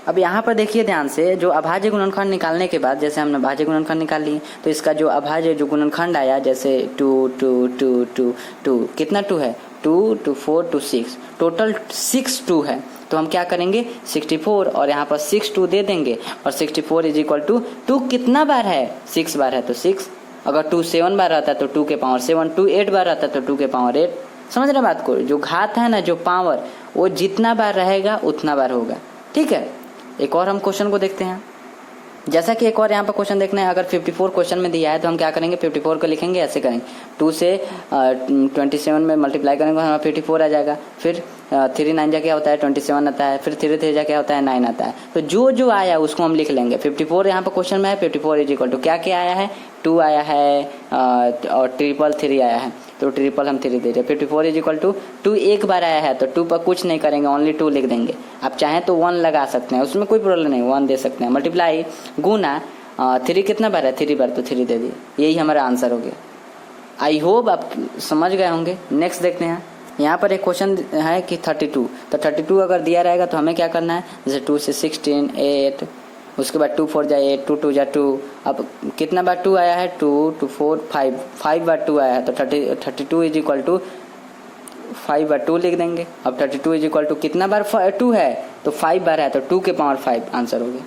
Speaker 1: अब यहाँ पर देखिए ध्यान से, जो अभाज्य गुणनखंड निकालने के बाद, जैसे हमने भाज्य गुणनखंड निकाल लिए, तो इसका जो अभाज्य जो गुणनखंड आया, जैसे 2 2 2 2 2, कितना 2 है, 2 2 4 2 6, टोटल 6 2 है। तो हम क्या करेंगे, 64 और यहाँ पर 6 2 दे देंगे, और 64 इज इक्वल टू 2 कितना बार है, 6 बार है तो 6। अगर 2 7 बार रहता है तो 2 के पावर 7, 2 8 बार रहता है तो 2 के पावर 8। समझ रहे बात को, जो घात है ना, जो पावर, वो जितना बार रहेगा उतना बार होगा। ठीक है, एक और हम क्वेश्चन को देखते हैं। जैसा कि एक और यहाँ पर क्वेश्चन देखना है, अगर 54 क्वेश्चन में दिया है तो हम क्या करेंगे, 54 को लिखेंगे, ऐसे करेंगे। 2 से 27 में मल्टीप्लाई करेंगे, हमारा 54 आ जाएगा। फिर 3 9 जा क्या होता है, 27 आता है। फिर 3 3 जा क्या होता है, 9 आता है। तो जो जो आया उसको हम लिख लेंगे। 54 यहाँ पर क्वेश्चन में है, 54 इज इक्वल टू क्या क्या आया है, 2 आया है और ट्रिपल 3 आया है, तो ट्रिपल हम 3 दे रहे। 54 इज इक्वल टू 2 एक बार आया है तो 2 पर कुछ नहीं करेंगे, ओनली 2 लिख देंगे। आप चाहें तो 1 लगा सकते हैं, उसमें कोई प्रॉब्लम नहीं, 1 दे सकते हैं। मल्टीप्लाई गुना 3 कितना बार है, 3 बार, तो 3 दे दिए। यही हमारा आंसर हो गया। आई होप आप समझ गए होंगे। नेक्स्ट देखते हैं। यहाँ पर एक क्वेश्चन है कि 32, तो 32 अगर दिया रहेगा तो हमें क्या करना है, जैसे 2 से 16 8, उसके बाद 2 4 जाए 8, 2 2 जा 2। अब कितना बार 2 आया है, 2 2 4 5 बार 2 आया है, तो 32 इज इक्वल टू 5 बार 2 लिख देंगे। अब 32 इज इक्वल टू कितना बार 2 है, तो 5 बार है, तो 2 के पावर 5 आंसर हो गया।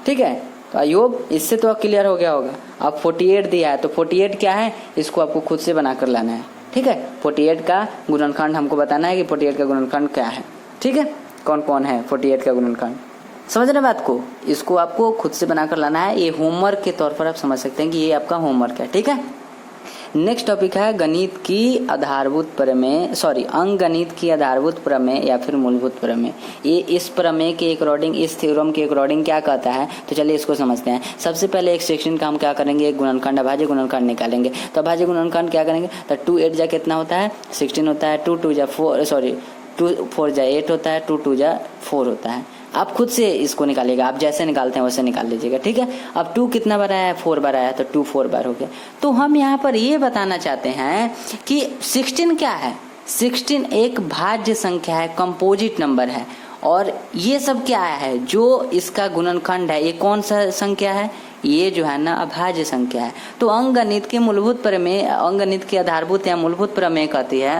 Speaker 1: ठीक है, तो आई होप इससे तो क्लियर हो गया होगा। अब 48 दिया है, तो 48 क्या है, इसको आपको खुद से बनाकर लाना है। ठीक है, 48 का गुणनखंड हमको बताना है कि 48 का गुणनखंड क्या है। ठीक है, कौन कौन है 48 का गुणनखंड। समझ रहे बात को, इसको आपको खुद से बनाकर लाना है। ये होमवर्क के तौर पर आप समझ सकते हैं कि ये आपका होमवर्क है, ठीक है। नेक्स्ट टॉपिक है गणित की आधारभूत प्रमेय, अंकगणित की आधारभूत प्रमेय या फिर मूलभूत प्रमेय। ये इस प्रमेय के अकॉर्डिंग, इस थ्योरम के अकॉर्डिंग क्या कहता है, तो चलिए इसको समझते हैं। सबसे पहले एक सेक्शन का हम क्या करेंगे, एक गुणनखंड अभाज्य गुणनखंड निकालेंगे। तो अभाज्य गुणनखंड क्या करेंगे, तो 2 8 जा कितना होता है 16 होता है, 2 2 जा 2 4 जा 8 होता है, 2 2 जा 4 होता है। आप खुद से इसको निकालिएगा, आप जैसे निकालते हैं वैसे निकाल लीजिएगा, ठीक है। अब 2 कितना बार आया है, 4 बार आया, तो 2 4 बार हो गया। तो हम यहाँ पर ये बताना चाहते हैं कि 16 क्या है, 16 एक भाज्य संख्या है, कंपोजिट नंबर है। और ये सब क्या है, जो इसका गुणनखंड है, ये कौन सा संख्या है, ये जो है ना अभाज्य संख्या है। तो अंकगणित के मूलभूत प्रमेय, अंकगणित की आधारभूत या मूलभूत प्रमेय कहती है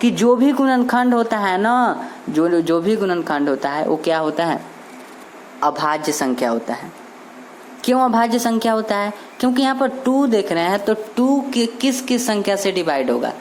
Speaker 1: कि जो भी गुणनखंड होता है ना, जो भी गुणनखंड होता है वो क्या होता है, अभाज्य संख्या होता है। क्यों अभाज्य संख्या होता है, क्योंकि यहाँ पर 2 देख रहे हैं, तो 2 किस किस संख्या से डिवाइड होगा,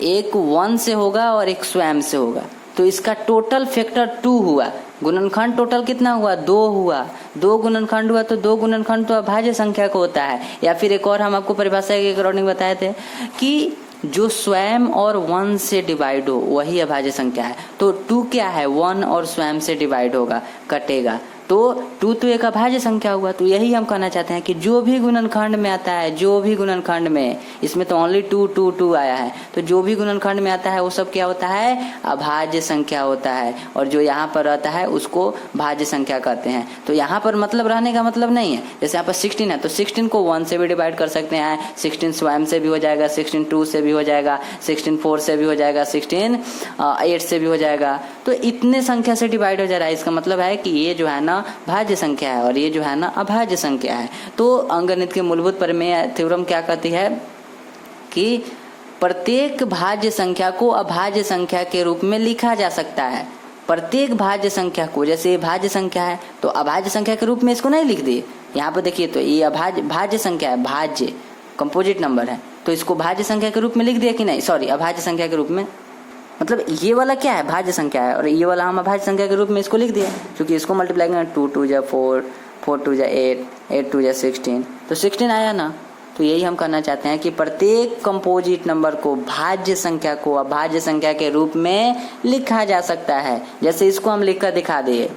Speaker 1: एक 1 से होगा और एक स्वयं से होगा। तो इसका टोटल फैक्टर 2 हुआ, गुणनखंड टोटल कितना हुआ, 2 हुआ, 2 गुणनखंड हुआ, तो 2 गुणनखंड तो अभाज्य संख्या को होता है। या फिर एक और हम आपको परिभाषा के अकॉर्डिंग बताए थे कि जो स्वयं और 1 से डिवाइड हो वही अभाज्य संख्या है। तो 2 क्या है, 1 और स्वयं से डिवाइड होगा, कटेगा, तो 2 तो एक अभाज्य संख्या हुआ। तो यही हम कहना चाहते हैं कि जो भी गुणनखंड में आता है, जो भी गुणनखंड में, इसमें तो ओनली 2 2 2 आया है, तो जो भी गुणनखंड में आता है वो सब क्या होता है, अभाज्य संख्या होता है। और जो यहाँ पर रहता है उसको भाज्य संख्या कहते हैं। तो यहाँ पर मतलब रहने का मतलब नहीं है, जैसे यहाँ पर 16 है तो 16 को 1 से भी डिवाइड कर सकते हैं, 16 स्वयं से भी हो जाएगा, 16 2 से भी हो जाएगा, 16 4 से भी हो जाएगा, 16 8 से भी हो जाएगा। तो इतने संख्या से डिवाइड हो जा रहा है, इसका मतलब है कि ये जो है ना भाज्य संख्या है और ये जो है ना अभाज्य संख्या है। तो अंकगणित के मूलभूत प्रमेय थ्योरम क्या कहती है कि प्रत्येक भाज्य संख्या को अभाज्य संख्या के रूप में लिखा जा सकता है। प्रत्येक भाज्य संख्या को, जैसे ये भाज्य संख्या है तो अभाज्य संख्या के रूप में इसको नहीं लिख दिए, यहाँ पर देखिए तो ये भाज्य संख्या है, भाज्य कंपोजिट नंबर है, तो इसको भाज्य संख्या के रूप में लिख दिया कि नहीं, अभाज्य संख्या के रूप में। मतलब ये वाला क्या है, भाज्य संख्या है, और ये वाला हम अभाज्य संख्या के रूप में इसको लिख दिया, क्योंकि इसको मल्टीप्लाई करें 2 2 जा 4, 4 2 जा 8, 8 2 जा 16, तो 16 आया ना। तो यही हम कहना चाहते हैं कि प्रत्येक कंपोजिट नंबर को, भाज्य संख्या को अभाज्य संख्या के रूप में लिखा जा सकता है। जैसे इसको हम लिख कर दिखा दिए।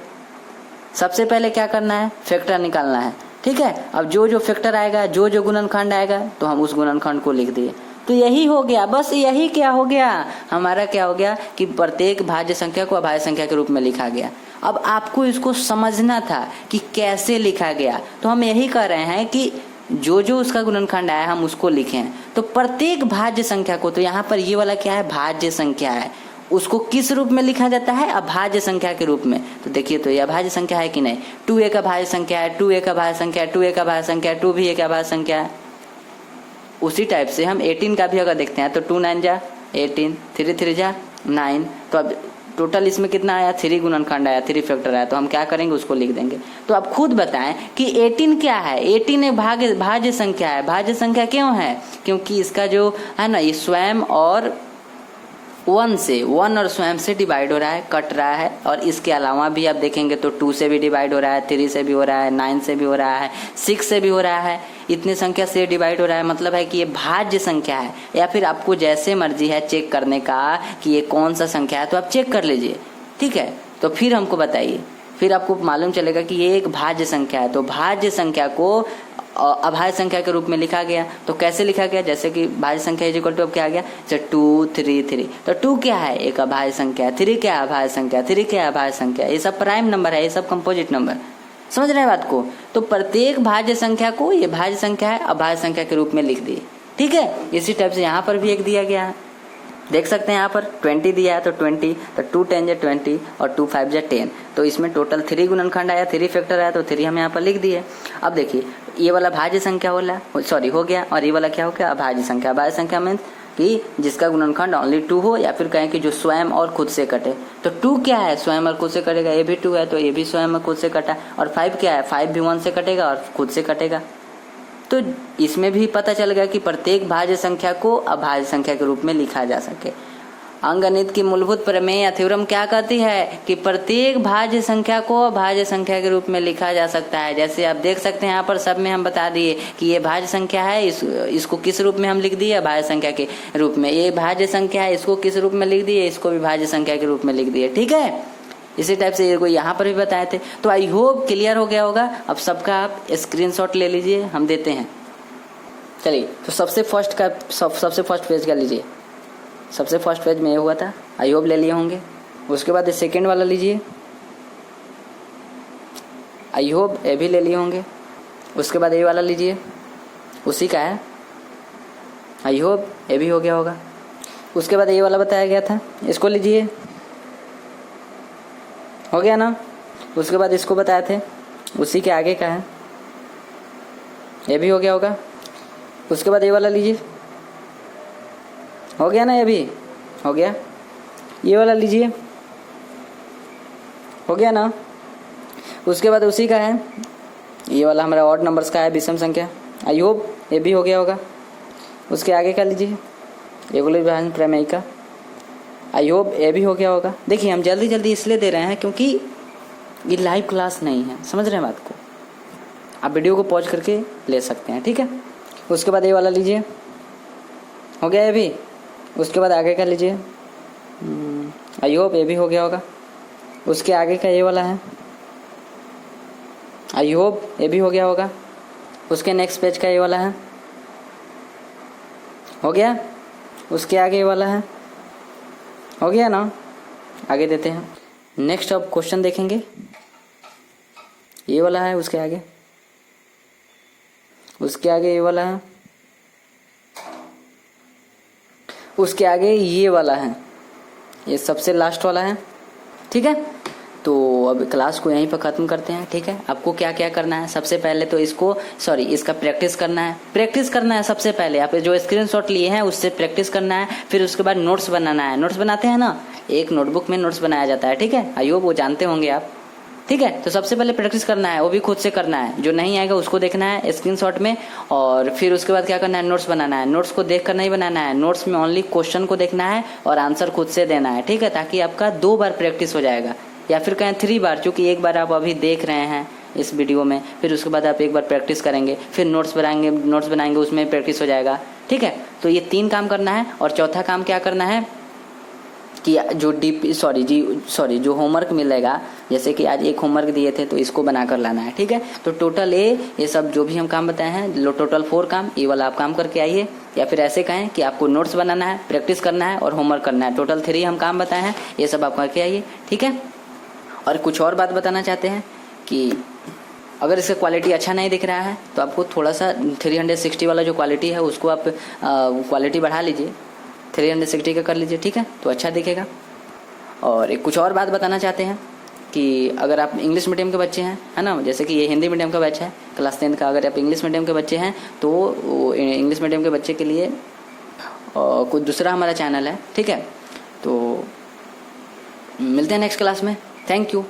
Speaker 1: सबसे पहले क्या करना है, फैक्टर निकालना है, ठीक है। अब जो फैक्टर आएगा, जो गुणनखंड आएगा, तो हम उस गुणनखंड को लिख दिए। तो यही हो गया, बस यही क्या हो गया हमारा, क्या हो गया कि प्रत्येक भाज्य संख्या को अभाज्य संख्या के रूप में लिखा गया। अब आपको इसको समझना था कि कैसे लिखा गया, तो हम यही कह रहे हैं कि जो उसका गुणनखंड आया हम उसको लिखें। तो प्रत्येक भाज्य संख्या को, तो यहाँ पर ये वाला क्या है, भाज्य संख्या है, उसको किस रूप में लिखा जाता है, अभाज्य संख्या के रूप में। तो देखिए तो ये अभाज्य संख्या है कि नहीं, 2 एक अभाज्य संख्या है, 2 एक अभाज्य संख्या है, 2 एक अभाज्य संख्या है, 2 भी एक अभाज्य संख्या है। उसी टाइप से हम 18 का भी अगर देखते हैं तो 2 9 जा 18, 3 3 जा 9, तो अब टोटल इसमें कितना आया, 3 गुणनखंड आया, 3 फैक्टर आया, तो हम क्या करेंगे, उसको लिख देंगे। तो आप खुद बताएं कि 18 क्या है, 18 एक भाज्य संख्या है। भाज्य संख्या क्यों है, क्योंकि इसका जो है ना ये स्वयं और 1 और स्वयं से डिवाइड हो रहा है, कट रहा है। और इसके अलावा भी आप देखेंगे तो 2 से भी डिवाइड हो रहा है, 3 से भी हो रहा है, 9 से भी हो रहा है, 6 से भी हो रहा है, इतने संख्या से डिवाइड हो रहा है। मतलब है कि ये भाज्य संख्या है। या फिर आपको जैसे मर्जी है चेक करने का कि ये कौन सा संख्या है, तो आप चेक कर लीजिए, ठीक है। तो फिर हमको बताइए, फिर आपको मालूम चलेगा कि ये एक भाज्य संख्या है। तो भाज्य संख्या को अभाज्य संख्या के रूप में लिखा गया। तो कैसे लिखा गया, जैसे कि भाज्य संख्या इज इक्वल टू अब क्या आ गया, 2 3 3, तो 2 क्या है, एक अभाज्य संख्या है, 3 क्या है अभाज्य संख्या, 3 क्या है अभाज्य संख्या, ये सब प्राइम नंबर है, ये सब कंपोजिट नंबर। समझ रहे हैं बात को। तो प्रत्येक भाज्य संख्या को ये भाज्य संख्या है अभाज्य संख्या के रूप में लिख दिए, ठीक है। इसी टाइप से यहाँ पर भी एक दिया गया है, देख सकते हैं यहाँ पर 20 दिया है, तो 20, तो 2 10 जा 20 और 2 5 जा 10, तो इसमें टोटल 3 गुणनखंड आया, 3 फैक्टर आया, तो 3 हम यहाँ पर लिख दिए। अब देखिए ये वाला भाज्य संख्या हो गया, और ये वाला क्या हो गया, अभाज्य संख्या। अभाज्य संख्या मीन्स कि जिसका गुणनखंड ओनली 2 हो, या फिर कहें कि जो स्वयं और खुद से कटे। तो 2 क्या है, स्वयं और खुद से कटेगा, ये भी 2 है तो ये भी स्वयं और खुद से कटा। और 5 क्या है, 5 भी 1 से कटेगा और खुद से कटेगा। तो इसमें भी पता चल गया कि प्रत्येक भाज्य संख्या को अभाज्य संख्या के रूप में लिखा जा सके। अंकगणित की मूलभूत प्रमेय या थ्योरम क्या कहती है कि प्रत्येक भाज्य संख्या को भाज्य संख्या के रूप में लिखा जा सकता है। जैसे आप देख सकते हैं यहाँ पर सब में हम बता दिए कि ये भाज्य संख्या है, इसको किस रूप में हम लिख दिए, भाज्य संख्या के रूप में। ये भाज्य संख्या है, इसको किस रूप में लिख दिए, इसको भी भाज्य संख्या के रूप में लिख दिए। ठीक है, इसी टाइप से को यहाँ पर भी बताए थे। तो आई होप क्लियर हो गया होगा। अब सबका आप स्क्रीनशॉट ले लीजिए, हम देते हैं। चलिए, तो सबसे फर्स्ट पेज का लीजिए। सबसे फर्स्ट पेज में ये हुआ था, आई होप ले लिए होंगे। उसके बाद सेकंड वाला लीजिए, आई होप ये भी ले लिए होंगे। उसके बाद ये वाला लीजिए, उसी का है, आई होप ये भी हो गया होगा। उसके बाद ये वाला बताया गया था, इसको लीजिए, हो गया ना। उसके बाद इसको बताए थे, उसी के आगे का है, ये भी हो गया होगा। उसके बाद ये वाला लीजिए, हो गया ना, ये भी हो गया। ये वाला लीजिए, हो गया ना। उसके बाद उसी का है, ये वाला हमारा ऑड नंबर्स का है, विषम संख्या, आई होप ये भी हो गया होगा। उसके आगे का लीजिए, एगोलिक विभाजन प्रमेय का, आई होप ये भी हो गया होगा। देखिए, हम जल्दी जल्दी इसलिए दे रहे हैं क्योंकि ये लाइव क्लास नहीं है, समझ रहे हैं बात को। आप वीडियो को पॉज करके ले सकते हैं, ठीक है। उसके बाद ये वाला लीजिए, हो गया ये भी। उसके बाद आगे का लीजिए, आई होप ये भी हो गया होगा। उसके आगे का ये वाला है, आई होप ये भी हो गया होगा। उसके नेक्स्ट पेज का ये वाला है, हो गया। उसके आगे ये वाला है, हो गया ना। आगे देते हैं। नेक्स्ट अब क्वेश्चन देखेंगे, ये वाला है, उसके आगे, उसके आगे ये वाला है, उसके आगे ये वाला है, ये सबसे लास्ट वाला है, ठीक है। तो अब क्लास को यहीं पर ख़त्म करते हैं, ठीक है। आपको क्या क्या करना है, सबसे पहले तो इसका प्रैक्टिस करना है सबसे पहले। आप जो स्क्रीनशॉट लिए हैं उससे प्रैक्टिस करना है। फिर उसके बाद नोट्स बनाना है। नोट्स बनाते हैं ना, एक नोटबुक में नोट्स बनाया जाता है, ठीक है। आई होप वो जानते होंगे आप, ठीक है। तो सबसे पहले प्रैक्टिस करना है, वो भी खुद से करना है। जो नहीं आएगा उसको देखना है स्क्रीनशॉट में, और फिर उसके बाद क्या करना है, नोट्स बनाना है। नोट्स को देख कर नहीं बनाना है, नोट्स में ओनली क्वेश्चन को देखना है और आंसर खुद से देना है, ठीक है। ताकि आपका 2 बार प्रैक्टिस हो जाएगा, या फिर कहें 3 बार, क्योंकि एक बार आप अभी देख रहे हैं इस वीडियो में, फिर उसके बाद आप एक बार प्रैक्टिस करेंगे, फिर नोट्स बनाएंगे, उसमें प्रैक्टिस हो जाएगा, ठीक है। तो ये 3 काम करना है। और चौथा काम क्या करना है कि जो होमवर्क मिलेगा, जैसे कि आज एक होमवर्क दिए थे तो इसको बना कर लाना है, ठीक है। तो टोटल ये सब जो भी हम काम बताए हैं, टोटल 4 काम, ये वाला आप काम करके आइए। या फिर ऐसे कहें कि आपको नोट्स बनाना है, प्रैक्टिस करना है और होमवर्क करना है। टोटल 3 हम काम बताए हैं, ये सब आप करके आइए, ठीक है। और कुछ और बात बताना चाहते हैं कि अगर इसका क्वालिटी अच्छा नहीं दिख रहा है तो आपको थोड़ा सा 360 वाला जो क्वालिटी है उसको आप क्वालिटी बढ़ा लीजिए, 360 का कर लीजिए, ठीक है। तो अच्छा दिखेगा। और एक कुछ और बात बताना चाहते हैं कि अगर आप इंग्लिश मीडियम के बच्चे हैं, है ना, जैसे कि ये हिंदी मीडियम का बैच है क्लास 10 का, अगर आप इंग्लिश मीडियम के बच्चे हैं तो इंग्लिश मीडियम के बच्चे के लिए कुछ दूसरा हमारा चैनल है, ठीक है। तो मिलते हैं नेक्स्ट क्लास में। Thank you.